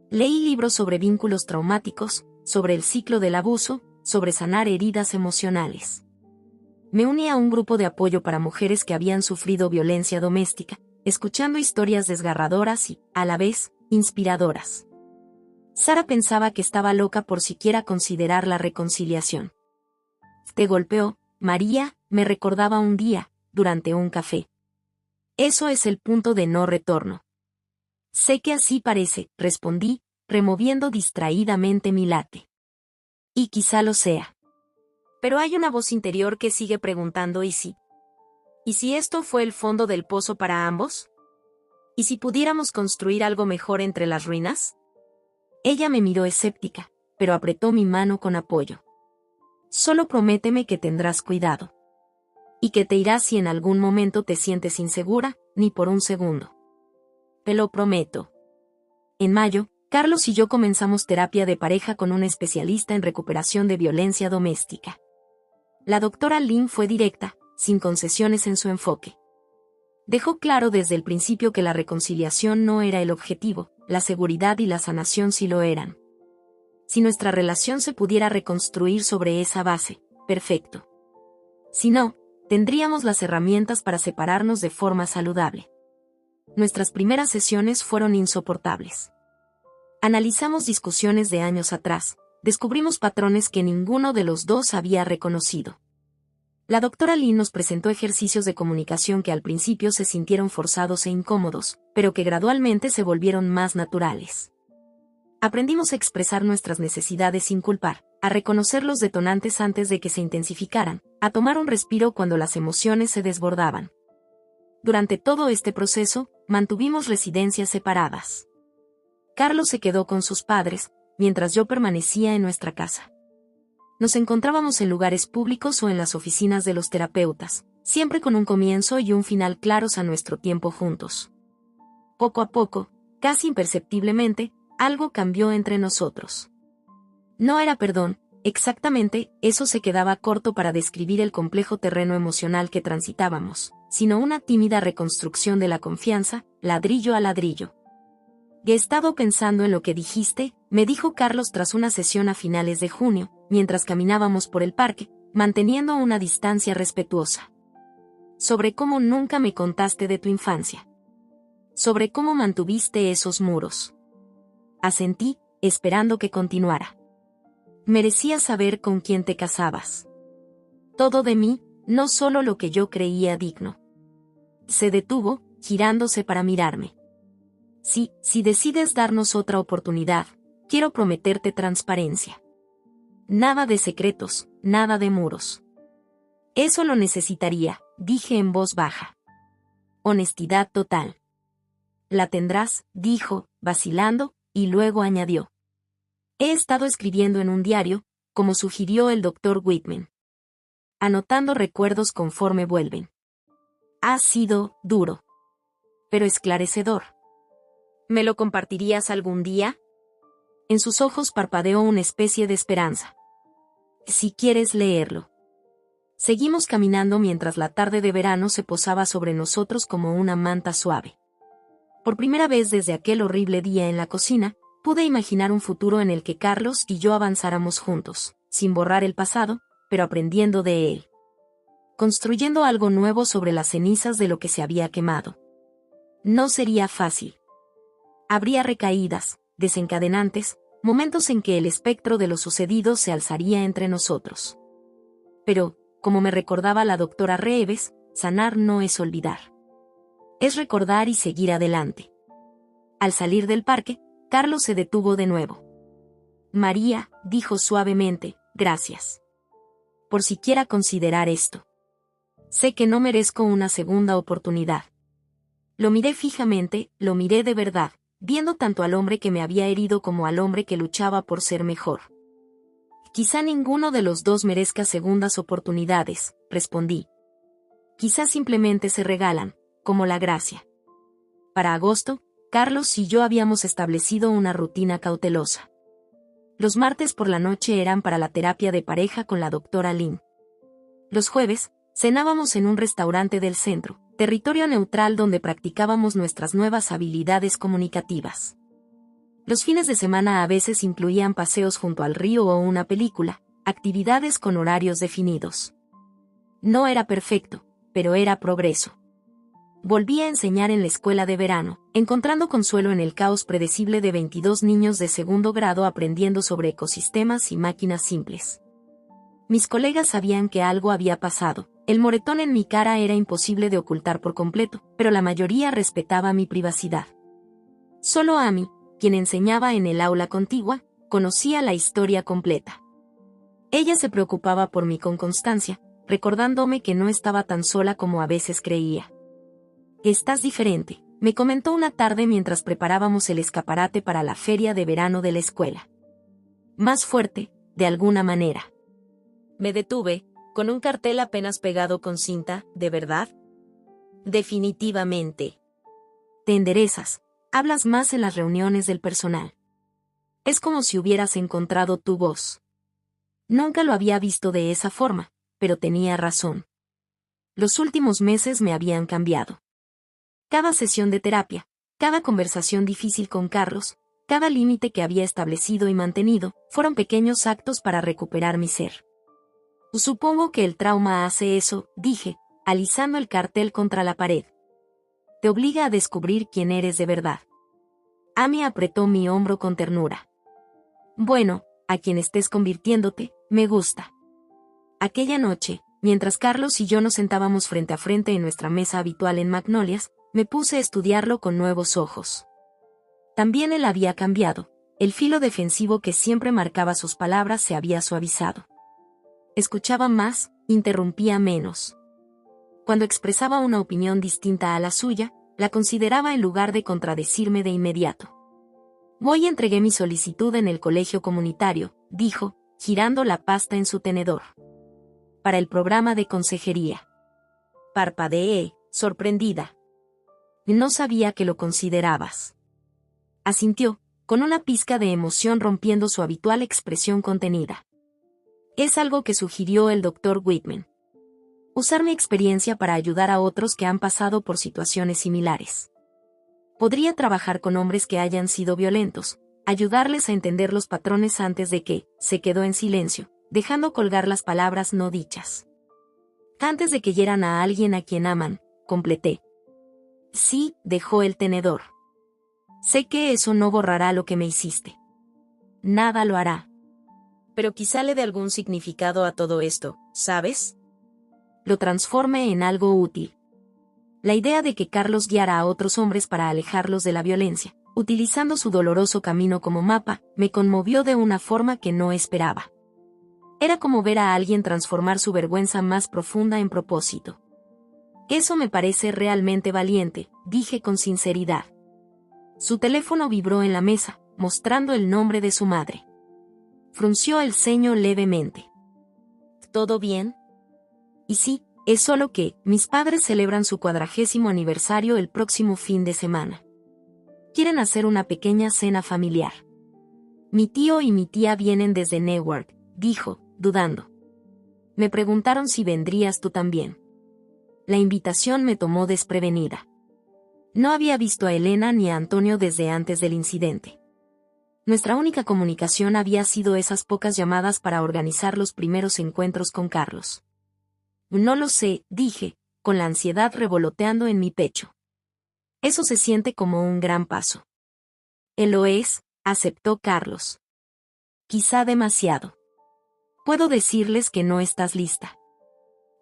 Leí libros sobre vínculos traumáticos, sobre el ciclo del abuso, sobre sanar heridas emocionales. Me uní a un grupo de apoyo para mujeres que habían sufrido violencia doméstica, escuchando historias desgarradoras y, a la vez, inspiradoras. Sara pensaba que estaba loca por siquiera considerar la reconciliación. «Te golpeó, María», me recordaba un día, durante un café. «Eso es el punto de no retorno». «Sé que así parece», respondí, removiendo distraídamente mi late. «Y quizá lo sea. Pero hay una voz interior que sigue preguntando ¿y si? ¿Y si esto fue el fondo del pozo para ambos? ¿Y si pudiéramos construir algo mejor entre las ruinas?». Ella me miró escéptica, pero apretó mi mano con apoyo. «Solo prométeme que tendrás cuidado. Y que te irás si en algún momento te sientes insegura, ni por un segundo». «Te lo prometo». En mayo, Carlos y yo comenzamos terapia de pareja con un especialista en recuperación de violencia doméstica. La doctora Lynn fue directa, sin concesiones en su enfoque. Dejó claro desde el principio que la reconciliación no era el objetivo, la seguridad y la sanación sí lo eran. Si nuestra relación se pudiera reconstruir sobre esa base, perfecto. Si no, tendríamos las herramientas para separarnos de forma saludable. Nuestras primeras sesiones fueron insoportables. Analizamos discusiones de años atrás, descubrimos patrones que ninguno de los dos había reconocido. La doctora Lynn nos presentó ejercicios de comunicación que al principio se sintieron forzados e incómodos, pero que gradualmente se volvieron más naturales. Aprendimos a expresar nuestras necesidades sin culpar, a reconocer los detonantes antes de que se intensificaran, a tomar un respiro cuando las emociones se desbordaban. Durante todo este proceso, mantuvimos residencias separadas. Carlos se quedó con sus padres, mientras yo permanecía en nuestra casa. Nos encontrábamos en lugares públicos o en las oficinas de los terapeutas, siempre con un comienzo y un final claros a nuestro tiempo juntos. Poco a poco, casi imperceptiblemente, algo cambió entre nosotros. No era perdón, exactamente, eso se quedaba corto para describir el complejo terreno emocional que transitábamos, sino una tímida reconstrucción de la confianza, ladrillo a ladrillo. He estado pensando en lo que dijiste, me dijo Carlos tras una sesión a finales de junio, mientras caminábamos por el parque, manteniendo una distancia respetuosa. Sobre cómo nunca me contaste de tu infancia. Sobre cómo mantuviste esos muros. Asentí, esperando que continuara. Merecías saber con quién te casabas. Todo de mí, no solo lo que yo creía digno. Se detuvo, girándose para mirarme. Sí, si decides darnos otra oportunidad, quiero prometerte transparencia. Nada de secretos, nada de muros. Eso lo necesitaría, dije en voz baja. Honestidad total. La tendrás, dijo, vacilando, y luego añadió. He estado escribiendo en un diario, como sugirió el Dr. Whitman. Anotando recuerdos conforme vuelven. Ha sido duro, pero esclarecedor. ¿Me lo compartirías algún día? En sus ojos parpadeó una especie de esperanza. Si quieres leerlo. Seguimos caminando mientras la tarde de verano se posaba sobre nosotros como una manta suave. Por primera vez desde aquel horrible día en la cocina, pude imaginar un futuro en el que Carlos y yo avanzáramos juntos, sin borrar el pasado, pero aprendiendo de él. Construyendo algo nuevo sobre las cenizas de lo que se había quemado. No sería fácil. Habría recaídas, desencadenantes, momentos en que el espectro de lo sucedido se alzaría entre nosotros. Pero, como me recordaba la doctora Reeves, sanar no es olvidar. Es recordar y seguir adelante. Al salir del parque, Carlos se detuvo de nuevo. María, dijo suavemente, gracias. Por siquiera considerar esto. Sé que no merezco una segunda oportunidad. Lo miré fijamente, lo miré de verdad, viendo tanto al hombre que me había herido como al hombre que luchaba por ser mejor. Quizá ninguno de los dos merezca segundas oportunidades, respondí. Quizá simplemente se regalan, como la gracia. Para agosto, Carlos y yo habíamos establecido una rutina cautelosa. Los martes por la noche eran para la terapia de pareja con la doctora Lynn. Los jueves, cenábamos en un restaurante del centro, territorio neutral donde practicábamos nuestras nuevas habilidades comunicativas. Los fines de semana a veces incluían paseos junto al río o una película, actividades con horarios definidos. No era perfecto, pero era progreso. Volví a enseñar en la escuela de verano, encontrando consuelo en el caos predecible de 22 niños de segundo grado aprendiendo sobre ecosistemas y máquinas simples. Mis colegas sabían que algo había pasado. El moretón en mi cara era imposible de ocultar por completo, pero la mayoría respetaba mi privacidad. Solo Amy, quien enseñaba en el aula contigua, conocía la historia completa. Ella se preocupaba por mí con constancia, recordándome que no estaba tan sola como a veces creía. Estás diferente, me comentó una tarde mientras preparábamos el escaparate para la feria de verano de la escuela. Más fuerte, de alguna manera. Me detuve, con un cartel apenas pegado con cinta, ¿de verdad? Definitivamente. Te enderezas, hablas más en las reuniones del personal. Es como si hubieras encontrado tu voz. Nunca lo había visto de esa forma, pero tenía razón. Los últimos meses me habían cambiado. Cada sesión de terapia, cada conversación difícil con Carlos, cada límite que había establecido y mantenido, fueron pequeños actos para recuperar mi ser. Supongo que el trauma hace eso, dije, alisando el cartel contra la pared. Te obliga a descubrir quién eres de verdad. Amy apretó mi hombro con ternura. Bueno, a quien estés convirtiéndote, me gusta. Aquella noche, mientras Carlos y yo nos sentábamos frente a frente en nuestra mesa habitual en Magnolias, me puse a estudiarlo con nuevos ojos. También él había cambiado. El filo defensivo que siempre marcaba sus palabras se había suavizado. Escuchaba más, interrumpía menos. Cuando expresaba una opinión distinta a la suya, la consideraba en lugar de contradecirme de inmediato. Voy y entregué mi solicitud en el colegio comunitario, dijo, girando la pasta en su tenedor. Para el programa de consejería. Parpadeé, sorprendida. No sabía que lo considerabas. Asintió, con una pizca de emoción rompiendo su habitual expresión contenida. Es algo que sugirió el Dr. Whitman. Usar mi experiencia para ayudar a otros que han pasado por situaciones similares. Podría trabajar con hombres que hayan sido violentos, ayudarles a entender los patrones antes de que, se quedó en silencio, dejando colgar las palabras no dichas. Antes de que hieran a alguien a quien aman, completé. Sí, dejó el tenedor. Sé que eso no borrará lo que me hiciste. Nada lo hará. Pero quizá le dé algún significado a todo esto, ¿sabes? Lo transforme en algo útil. La idea de que Carlos guiara a otros hombres para alejarlos de la violencia, utilizando su doloroso camino como mapa, me conmovió de una forma que no esperaba. Era como ver a alguien transformar su vergüenza más profunda en propósito. Eso me parece realmente valiente, dije con sinceridad. Su teléfono vibró en la mesa, mostrando el nombre de su madre. Frunció el ceño levemente. ¿Todo bien? Y sí, es solo que, mis padres celebran su 40º aniversario el próximo fin de semana. Quieren hacer una pequeña cena familiar. Mi tío y mi tía vienen desde Newark, dijo, dudando. Me preguntaron si vendrías tú también. La invitación me tomó desprevenida. No había visto a Elena ni a Antonio desde antes del incidente. Nuestra única comunicación había sido esas pocas llamadas para organizar los primeros encuentros con Carlos. No lo sé, dije, con la ansiedad revoloteando en mi pecho. Eso se siente como un gran paso. Él lo es, aceptó Carlos. Quizá demasiado. Puedo decirles que no estás lista.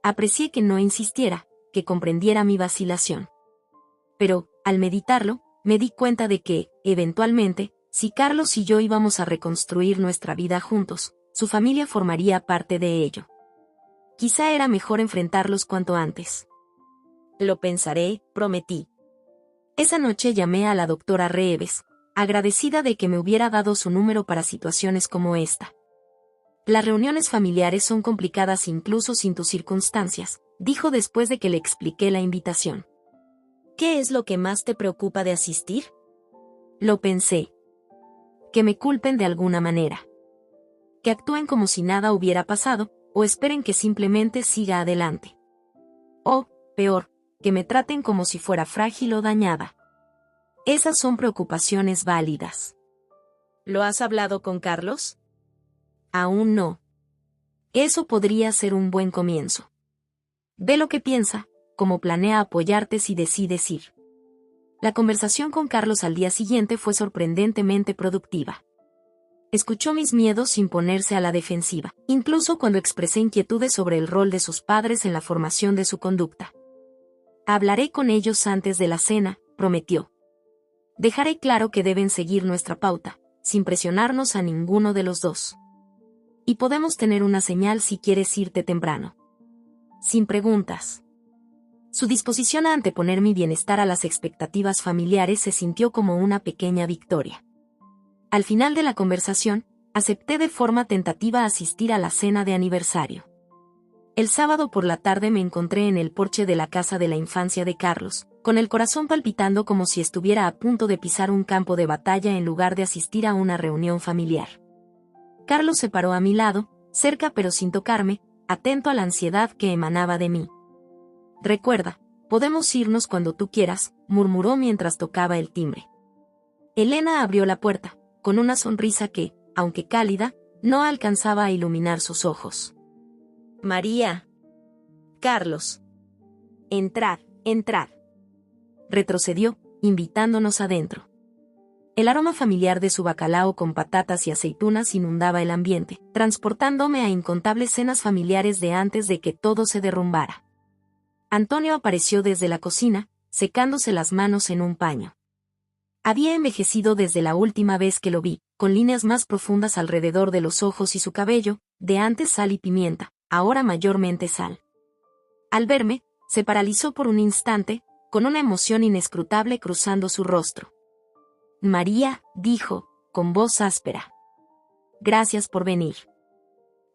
Aprecié que no insistiera, que comprendiera mi vacilación. Pero, al meditarlo, me di cuenta de que, eventualmente, si Carlos y yo íbamos a reconstruir nuestra vida juntos, su familia formaría parte de ello. Quizá era mejor enfrentarlos cuanto antes. Lo pensaré, prometí. Esa noche llamé a la doctora Reeves, agradecida de que me hubiera dado su número para situaciones como esta. Las reuniones familiares son complicadas incluso sin tus circunstancias, dijo después de que le expliqué la invitación. ¿Qué es lo que más te preocupa de asistir? Lo pensé. Que me culpen de alguna manera. Que actúen como si nada hubiera pasado, o esperen que simplemente siga adelante. O, peor, que me traten como si fuera frágil o dañada. Esas son preocupaciones válidas. ¿Lo has hablado con Carlos? Aún no. Eso podría ser un buen comienzo. Ve lo que piensa, cómo planea apoyarte si decides ir. La conversación con Carlos al día siguiente fue sorprendentemente productiva. Escuchó mis miedos sin ponerse a la defensiva, incluso cuando expresé inquietudes sobre el rol de sus padres en la formación de su conducta. Hablaré con ellos antes de la cena, prometió. Dejaré claro que deben seguir nuestra pauta, sin presionarnos a ninguno de los dos. Y podemos tener una señal si quieres irte temprano. Sin preguntas. Su disposición a anteponer mi bienestar a las expectativas familiares se sintió como una pequeña victoria. Al final de la conversación, acepté de forma tentativa asistir a la cena de aniversario. El sábado por la tarde me encontré en el porche de la casa de la infancia de Carlos, con el corazón palpitando como si estuviera a punto de pisar un campo de batalla en lugar de asistir a una reunión familiar. Carlos se paró a mi lado, cerca pero sin tocarme, atento a la ansiedad que emanaba de mí. Recuerda, podemos irnos cuando tú quieras, murmuró mientras tocaba el timbre. Elena abrió la puerta, con una sonrisa que, aunque cálida, no alcanzaba a iluminar sus ojos. María. Carlos. Entrad, entrad. Retrocedió, invitándonos adentro. El aroma familiar de su bacalao con patatas y aceitunas inundaba el ambiente, transportándome a incontables cenas familiares de antes de que todo se derrumbara. Antonio apareció desde la cocina, secándose las manos en un paño. Había envejecido desde la última vez que lo vi, con líneas más profundas alrededor de los ojos y su cabello, de antes sal y pimienta, ahora mayormente sal. Al verme, se paralizó por un instante, con una emoción inescrutable cruzando su rostro. María, dijo, con voz áspera. Gracias por venir.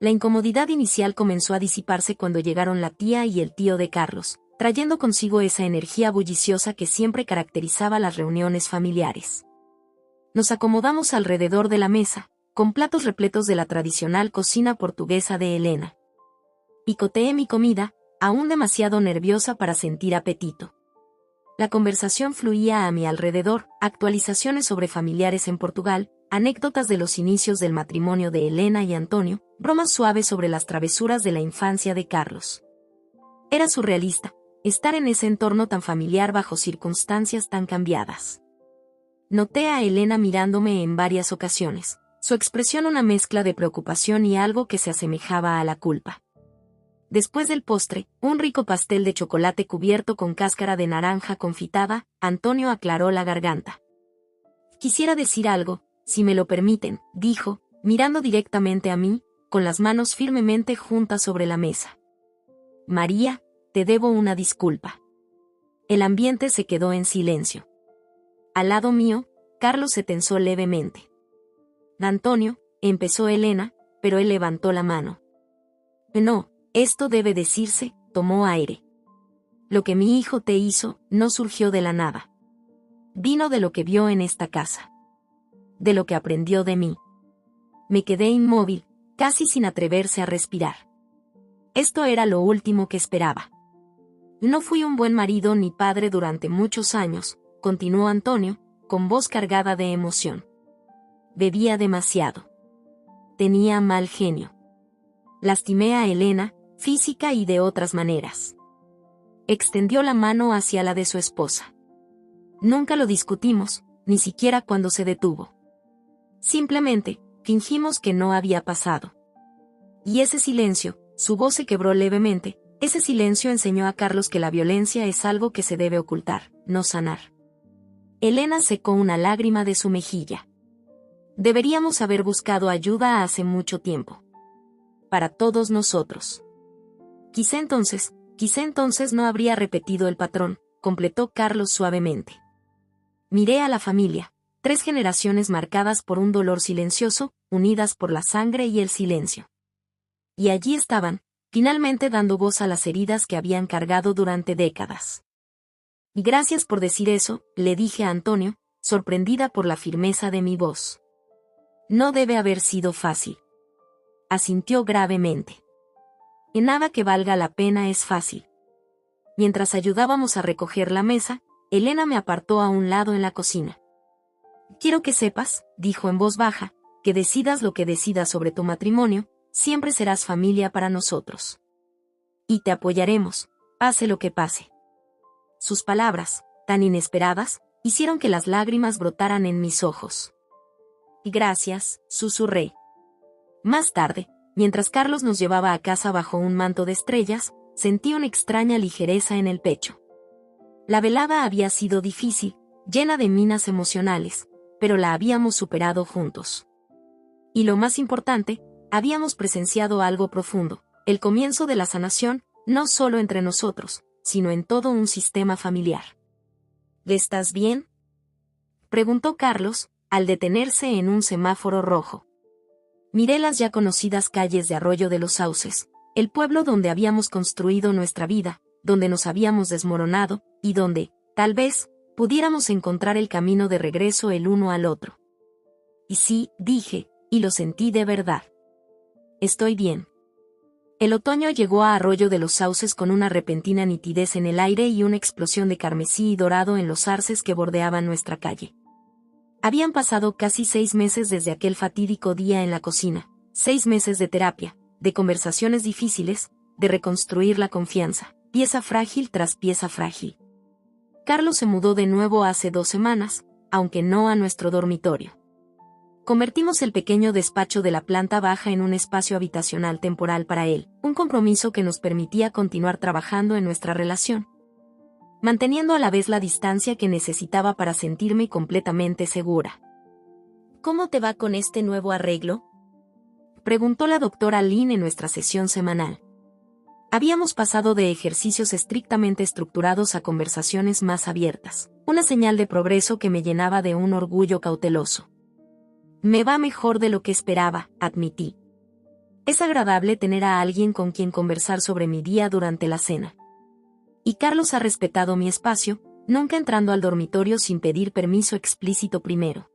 La incomodidad inicial comenzó a disiparse cuando llegaron la tía y el tío de Carlos, trayendo consigo esa energía bulliciosa que siempre caracterizaba las reuniones familiares. Nos acomodamos alrededor de la mesa, con platos repletos de la tradicional cocina portuguesa de Elena. Picoteé mi comida, aún demasiado nerviosa para sentir apetito. La conversación fluía a mi alrededor, actualizaciones sobre familiares en Portugal, anécdotas de los inicios del matrimonio de Elena y Antonio, bromas suaves sobre las travesuras de la infancia de Carlos. Era surrealista, estar en ese entorno tan familiar bajo circunstancias tan cambiadas. Noté a Elena mirándome en varias ocasiones, su expresión una mezcla de preocupación y algo que se asemejaba a la culpa. Después del postre, un rico pastel de chocolate cubierto con cáscara de naranja confitada, Antonio aclaró la garganta. Quisiera decir algo, si me lo permiten, dijo, mirando directamente a mí, con las manos firmemente juntas sobre la mesa. María, te debo una disculpa. El ambiente se quedó en silencio. Al lado mío, Carlos se tensó levemente. Antonio, empezó Elena, pero él levantó la mano. No. Esto debe decirse, tomó aire. Lo que mi hijo te hizo, no surgió de la nada. Vino de lo que vio en esta casa. De lo que aprendió de mí. Me quedé inmóvil, casi sin atreverse a respirar. Esto era lo último que esperaba. No fui un buen marido ni padre durante muchos años, continuó Antonio, con voz cargada de emoción. Bebía demasiado. Tenía mal genio. Lastimé a Elena, física y de otras maneras. Extendió la mano hacia la de su esposa. Nunca lo discutimos, ni siquiera cuando se detuvo. Simplemente, fingimos que no había pasado. Y ese silencio, su voz se quebró levemente, ese silencio enseñó a Carlos que la violencia es algo que se debe ocultar, no sanar. Elena secó una lágrima de su mejilla. Deberíamos haber buscado ayuda hace mucho tiempo. Para todos nosotros. Quizá entonces no habría repetido el patrón, completó Carlos suavemente. Miré a la familia, 3 generaciones marcadas por un dolor silencioso, unidas por la sangre y el silencio. Y allí estaban, finalmente dando voz a las heridas que habían cargado durante décadas. Y gracias por decir eso, le dije a Antonio, sorprendida por la firmeza de mi voz. No debe haber sido fácil. Asintió gravemente. En nada que valga la pena es fácil. Mientras ayudábamos a recoger la mesa, Elena me apartó a un lado en la cocina. Quiero que sepas, dijo en voz baja, que decidas lo que decidas sobre tu matrimonio, siempre serás familia para nosotros. Y te apoyaremos, pase lo que pase. Sus palabras, tan inesperadas, hicieron que las lágrimas brotaran en mis ojos. Gracias, susurré. Más tarde, mientras Carlos nos llevaba a casa bajo un manto de estrellas, sentí una extraña ligereza en el pecho. La velada había sido difícil, llena de minas emocionales, pero la habíamos superado juntos. Y lo más importante, habíamos presenciado algo profundo, el comienzo de la sanación, no solo entre nosotros, sino en todo un sistema familiar. ¿Estás bien?, preguntó Carlos, al detenerse en un semáforo rojo. Miré las ya conocidas calles de Arroyo de los Sauces, el pueblo donde habíamos construido nuestra vida, donde nos habíamos desmoronado, y donde, tal vez, pudiéramos encontrar el camino de regreso el uno al otro. Y sí, dije, y lo sentí de verdad. Estoy bien. El otoño llegó a Arroyo de los Sauces con una repentina nitidez en el aire y una explosión de carmesí y dorado en los arces que bordeaban nuestra calle. Habían pasado casi 6 meses desde aquel fatídico día en la cocina, 6 meses de terapia, de conversaciones difíciles, de reconstruir la confianza, pieza frágil tras pieza frágil. Carlos se mudó de nuevo hace 2 semanas, aunque no a nuestro dormitorio. Convertimos el pequeño despacho de la planta baja en un espacio habitacional temporal para él, un compromiso que nos permitía continuar trabajando en nuestra relación, manteniendo a la vez la distancia que necesitaba para sentirme completamente segura. ¿Cómo te va con este nuevo arreglo?, preguntó la doctora Lynn en nuestra sesión semanal. Habíamos pasado de ejercicios estrictamente estructurados a conversaciones más abiertas, una señal de progreso que me llenaba de un orgullo cauteloso. Me va mejor de lo que esperaba, admití. Es agradable tener a alguien con quien conversar sobre mi día durante la cena. Y Carlos ha respetado mi espacio, nunca entrando al dormitorio sin pedir permiso explícito primero.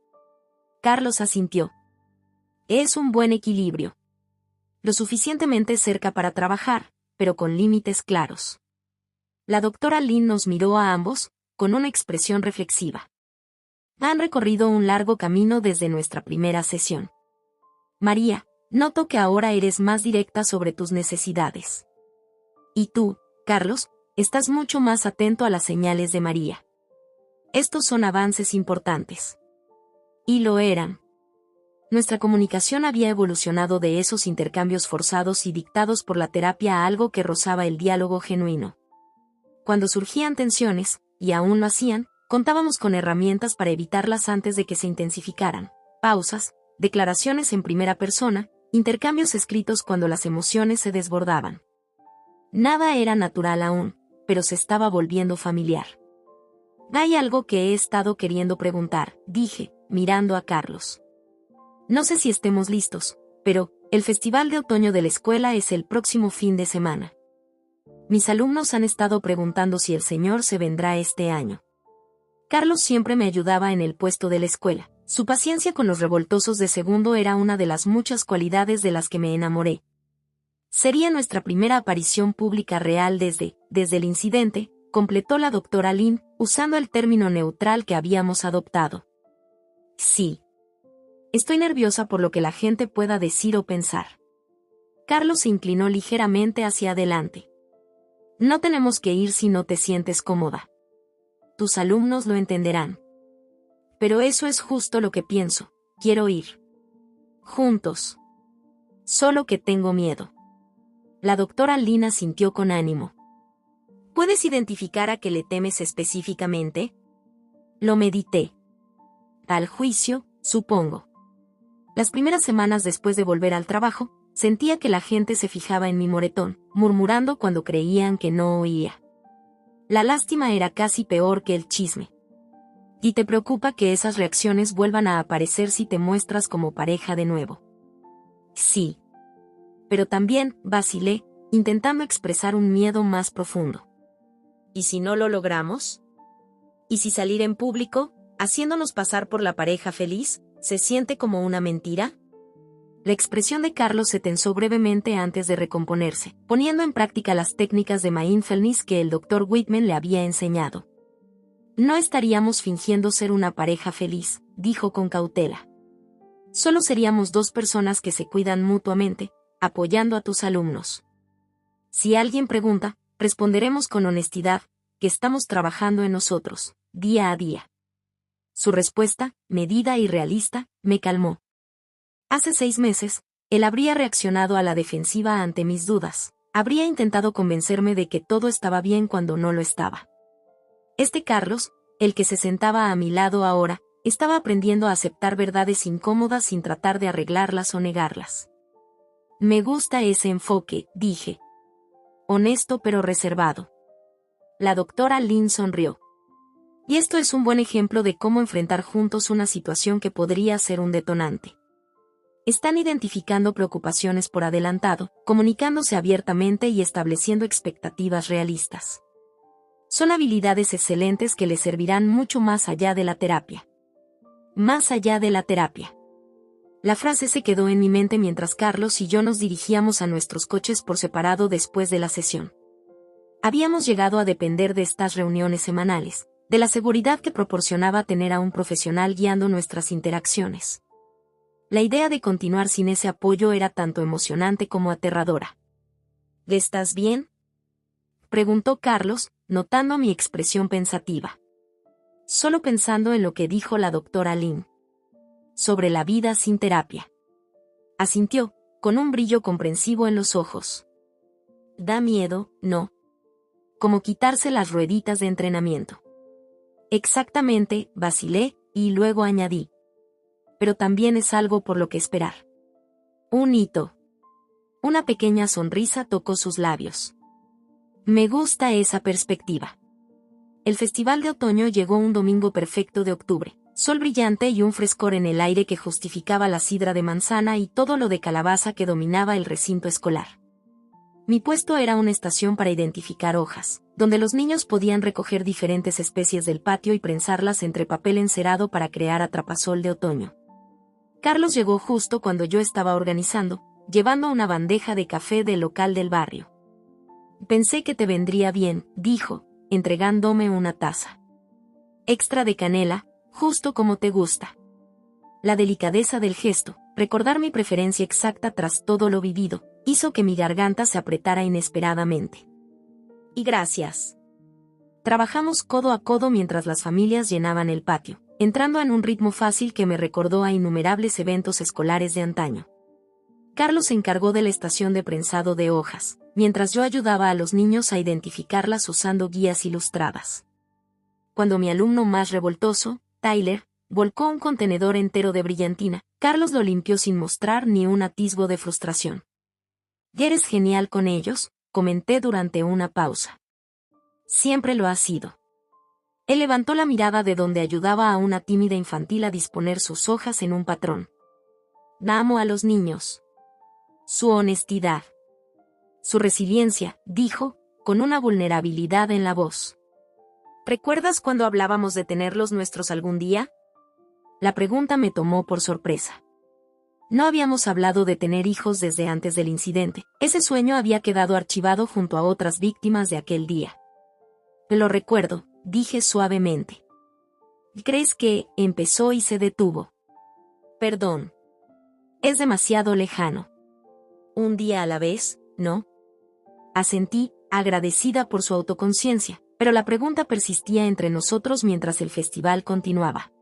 Carlos asintió. Es un buen equilibrio. Lo suficientemente cerca para trabajar, pero con límites claros. La doctora Lynn nos miró a ambos, con una expresión reflexiva. Han recorrido un largo camino desde nuestra primera sesión. María, noto que ahora eres más directa sobre tus necesidades. Y tú, Carlos, estás mucho más atento a las señales de María. Estos son avances importantes. Y lo eran. Nuestra comunicación había evolucionado de esos intercambios forzados y dictados por la terapia a algo que rozaba el diálogo genuino. Cuando surgían tensiones, y aún lo hacían, contábamos con herramientas para evitarlas antes de que se intensificaran. Pausas, declaraciones en primera persona, intercambios escritos cuando las emociones se desbordaban. Nada era natural aún, pero se estaba volviendo familiar. Hay algo que he estado queriendo preguntar, dije, mirando a Carlos. No sé si estemos listos, pero el festival de otoño de la escuela es el próximo fin de semana. Mis alumnos han estado preguntando si el señor se vendrá este año. Carlos siempre me ayudaba en el puesto de la escuela. Su paciencia con los revoltosos de segundo era una de las muchas cualidades de las que me enamoré. Sería nuestra primera aparición pública real desde el incidente, completó la doctora Lynn, usando el término neutral que habíamos adoptado. Sí. Estoy nerviosa por lo que la gente pueda decir o pensar. Carlos se inclinó ligeramente hacia adelante. No tenemos que ir si no te sientes cómoda. Tus alumnos lo entenderán. Pero eso es justo lo que pienso, quiero ir. Juntos. Solo que tengo miedo. La doctora Lynn asintió con ánimo. ¿Puedes identificar a qué le temes específicamente? Lo medité. Al juicio, supongo. Las primeras semanas después de volver al trabajo, sentía que la gente se fijaba en mi moretón, murmurando cuando creían que no oía. La lástima era casi peor que el chisme. ¿Y te preocupa que esas reacciones vuelvan a aparecer si te muestras como pareja de nuevo? Sí. Pero también, vacilé, intentando expresar un miedo más profundo. ¿Y si no lo logramos? ¿Y si salir en público, haciéndonos pasar por la pareja feliz, se siente como una mentira? La expresión de Carlos se tensó brevemente antes de recomponerse, poniendo en práctica las técnicas de mindfulness que el Dr. Whitman le había enseñado. No estaríamos fingiendo ser una pareja feliz, dijo con cautela. Solo seríamos dos personas que se cuidan mutuamente, apoyando a tus alumnos. Si alguien pregunta, responderemos con honestidad, que estamos trabajando en nosotros, día a día. Su respuesta, medida y realista, me calmó. Hace 6 meses, él habría reaccionado a la defensiva ante mis dudas, habría intentado convencerme de que todo estaba bien cuando no lo estaba. Este Carlos, el que se sentaba a mi lado ahora, estaba aprendiendo a aceptar verdades incómodas sin tratar de arreglarlas o negarlas. Me gusta ese enfoque, dije. Honesto pero reservado. La doctora Lynn sonrió. Y esto es un buen ejemplo de cómo enfrentar juntos una situación que podría ser un detonante. Están identificando preocupaciones por adelantado, comunicándose abiertamente y estableciendo expectativas realistas. Son habilidades excelentes que les servirán mucho más allá de la terapia. Más allá de la terapia. La frase se quedó en mi mente mientras Carlos y yo nos dirigíamos a nuestros coches por separado después de la sesión. Habíamos llegado a depender de estas reuniones semanales, de la seguridad que proporcionaba tener a un profesional guiando nuestras interacciones. La idea de continuar sin ese apoyo era tanto emocionante como aterradora. ¿Estás bien?, preguntó Carlos, notando mi expresión pensativa. solo pensando en lo que dijo la doctora Lin sobre la vida sin terapia. Asintió, con un brillo comprensivo en los ojos. Da miedo, ¿no? Como quitarse las rueditas de entrenamiento. Exactamente, vacilé, y luego añadí. Pero también es algo por lo que esperar. Un hito. Una pequeña sonrisa tocó sus labios. Me gusta esa perspectiva. El festival de otoño llegó un domingo perfecto de octubre, sol brillante y un frescor en el aire que justificaba la sidra de manzana y todo lo de calabaza que dominaba el recinto escolar. Mi puesto era una estación para identificar hojas, donde los niños podían recoger diferentes especies del patio y prensarlas entre papel encerado para crear atrapasol de otoño. Carlos llegó justo cuando yo estaba organizando, llevando una bandeja de café del local del barrio. Pensé que te vendría bien, dijo, entregándome una taza. Extra de canela, justo como te gusta. La delicadeza del gesto, recordar mi preferencia exacta tras todo lo vivido, hizo que mi garganta se apretara inesperadamente. Y gracias. Trabajamos codo a codo mientras las familias llenaban el patio, entrando en un ritmo fácil que me recordó a innumerables eventos escolares de antaño. Carlos se encargó de la estación de prensado de hojas, mientras yo ayudaba a los niños a identificarlas usando guías ilustradas. Cuando mi alumno más revoltoso, Tyler, volcó un contenedor entero de brillantina, Carlos lo limpió sin mostrar ni un atisbo de frustración. «¿Ya eres genial con ellos?», comenté durante una pausa. «Siempre lo ha sido». Él levantó la mirada de donde ayudaba a una tímida infantil a disponer sus hojas en un patrón. «Amo a los niños. Su honestidad. Su resiliencia», dijo, con una vulnerabilidad en la voz. «¿Recuerdas cuando hablábamos de tenerlos nuestros algún día?». La pregunta me tomó por sorpresa. No habíamos hablado de tener hijos desde antes del incidente. Ese sueño había quedado archivado junto a otras víctimas de aquel día. «Lo recuerdo», dije suavemente. «¿Crees que?» empezó y se detuvo. «Perdón. Es demasiado lejano. Un día a la vez, ¿no?». Asentí, agradecida por su autoconciencia, pero la pregunta persistía entre nosotros mientras el festival continuaba.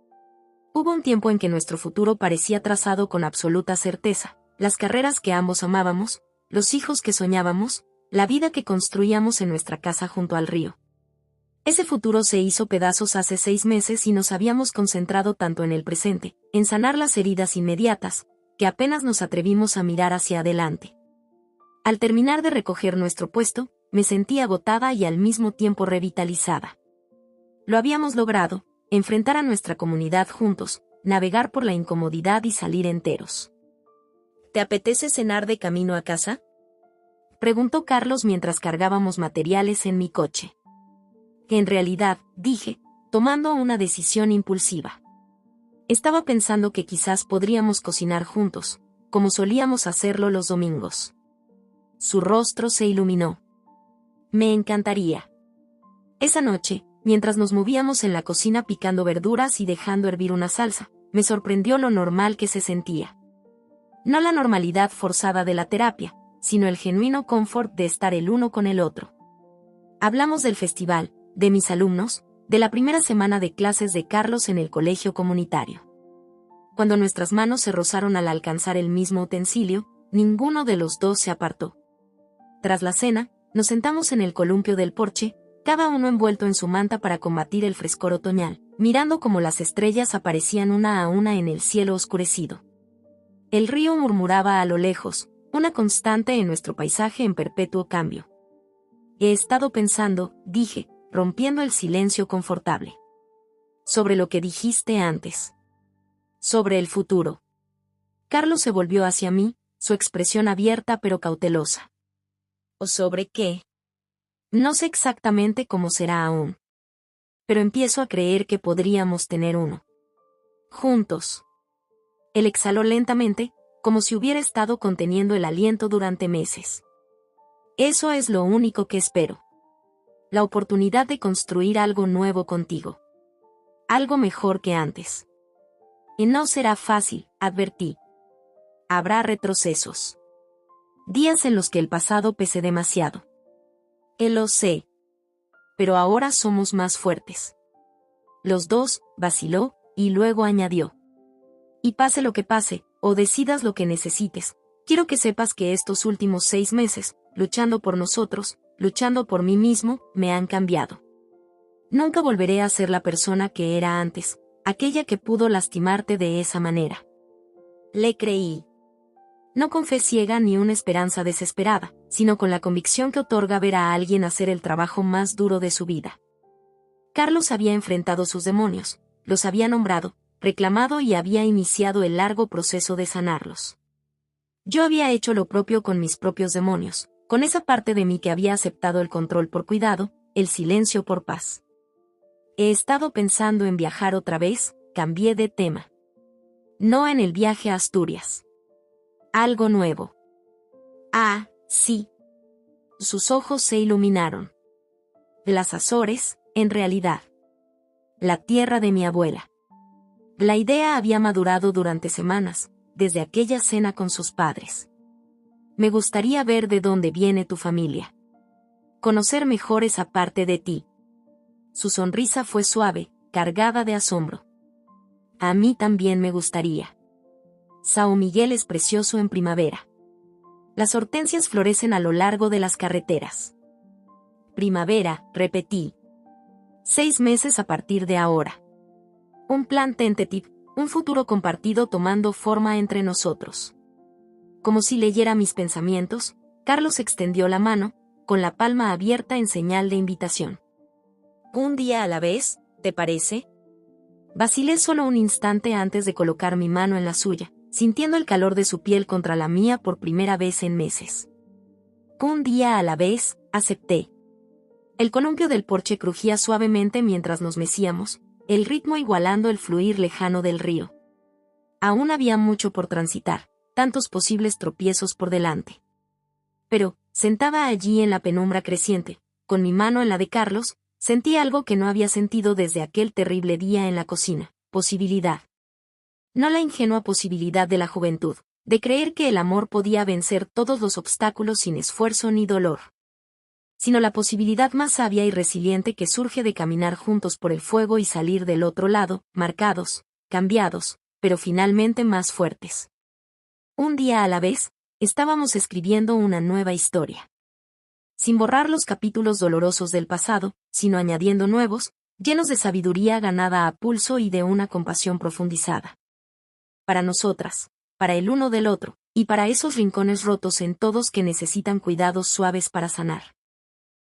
Hubo un tiempo en que nuestro futuro parecía trazado con absoluta certeza, las carreras que ambos amábamos, los hijos que soñábamos, la vida que construíamos en nuestra casa junto al río. Ese futuro se hizo pedazos hace 6 meses y nos habíamos concentrado tanto en el presente, en sanar las heridas inmediatas, que apenas nos atrevimos a mirar hacia adelante. Al terminar de recoger nuestro puesto, me sentí agotada y al mismo tiempo revitalizada. Lo habíamos logrado, enfrentar a nuestra comunidad juntos, navegar por la incomodidad y salir enteros. ¿Te apetece cenar de camino a casa?, preguntó Carlos mientras cargábamos materiales en mi coche. En realidad, dije, tomando una decisión impulsiva. Estaba pensando que quizás podríamos cocinar juntos, como solíamos hacerlo los domingos. Su rostro se iluminó. Me encantaría. Esa noche, mientras nos movíamos en la cocina picando verduras y dejando hervir una salsa, me sorprendió lo normal que se sentía. No la normalidad forzada de la terapia, sino el genuino confort de estar el uno con el otro. Hablamos del festival, de mis alumnos, de la primera semana de clases de Carlos en el colegio comunitario. Cuando nuestras manos se rozaron al alcanzar el mismo utensilio, ninguno de los dos se apartó. Tras la cena, nos sentamos en el columpio del porche, cada uno envuelto en su manta para combatir el frescor otoñal, mirando cómo las estrellas aparecían una a una en el cielo oscurecido. El río murmuraba a lo lejos, una constante en nuestro paisaje en perpetuo cambio. He estado pensando, dije, rompiendo el silencio confortable. Sobre lo que dijiste antes. Sobre el futuro. Carlos se volvió hacia mí, su expresión abierta pero cautelosa. ¿O sobre qué? No sé exactamente cómo será aún. Pero empiezo a creer que podríamos tener uno. Juntos. Él exhaló lentamente, como si hubiera estado conteniendo el aliento durante meses. Eso es lo único que espero. La oportunidad de construir algo nuevo contigo. Algo mejor que antes. Y no será fácil, advertí. Habrá retrocesos. Días en los que el pasado pese demasiado. Lo sé. Pero ahora somos más fuertes. Los dos, vaciló, y luego añadió. Y pase lo que pase, o decidas lo que necesites, quiero que sepas que estos últimos 6 meses, luchando por nosotros, luchando por mí mismo, me han cambiado. Nunca volveré a ser la persona que era antes, aquella que pudo lastimarte de esa manera. Le creí. No con fe ciega ni una esperanza desesperada, sino con la convicción que otorga ver a alguien hacer el trabajo más duro de su vida. Carlos había enfrentado sus demonios, los había nombrado, reclamado y había iniciado el largo proceso de sanarlos. Yo había hecho lo propio con mis propios demonios, con esa parte de mí que había aceptado el control por cuidado, el silencio por paz. He estado pensando en viajar otra vez, cambié de tema. No en el viaje a Asturias. Algo nuevo. Ah, sí. Sus ojos se iluminaron. Las Azores, en realidad. La tierra de mi abuela. La idea había madurado durante semanas, desde aquella cena con sus padres. Me gustaría ver de dónde viene tu familia. Conocer mejor esa parte de ti. Su sonrisa fue suave, cargada de asombro. A mí también me gustaría. São Miguel es precioso en primavera. Las hortensias florecen a lo largo de las carreteras. Primavera, repetí. 6 meses a partir de ahora. Un plan tentative, un futuro compartido tomando forma entre nosotros. Como si leyera mis pensamientos, Carlos extendió la mano, con la palma abierta en señal de invitación. Un día a la vez, ¿te parece? Vacilé solo un instante antes de colocar mi mano en la suya, sintiendo el calor de su piel contra la mía por primera vez en meses. Un día a la vez, acepté. El columpio del porche crujía suavemente mientras nos mecíamos, el ritmo igualando el fluir lejano del río. Aún había mucho por transitar, tantos posibles tropiezos por delante. Pero, sentada allí en la penumbra creciente, con mi mano en la de Carlos, sentí algo que no había sentido desde aquel terrible día en la cocina: posibilidad. No la ingenua posibilidad de la juventud, de creer que el amor podía vencer todos los obstáculos sin esfuerzo ni dolor, sino la posibilidad más sabia y resiliente que surge de caminar juntos por el fuego y salir del otro lado, marcados, cambiados, pero finalmente más fuertes. Un día a la vez, estábamos escribiendo una nueva historia. Sin borrar los capítulos dolorosos del pasado, sino añadiendo nuevos, llenos de sabiduría ganada a pulso y de una compasión profundizada. Para nosotras, para el uno del otro, y para esos rincones rotos en todos que necesitan cuidados suaves para sanar.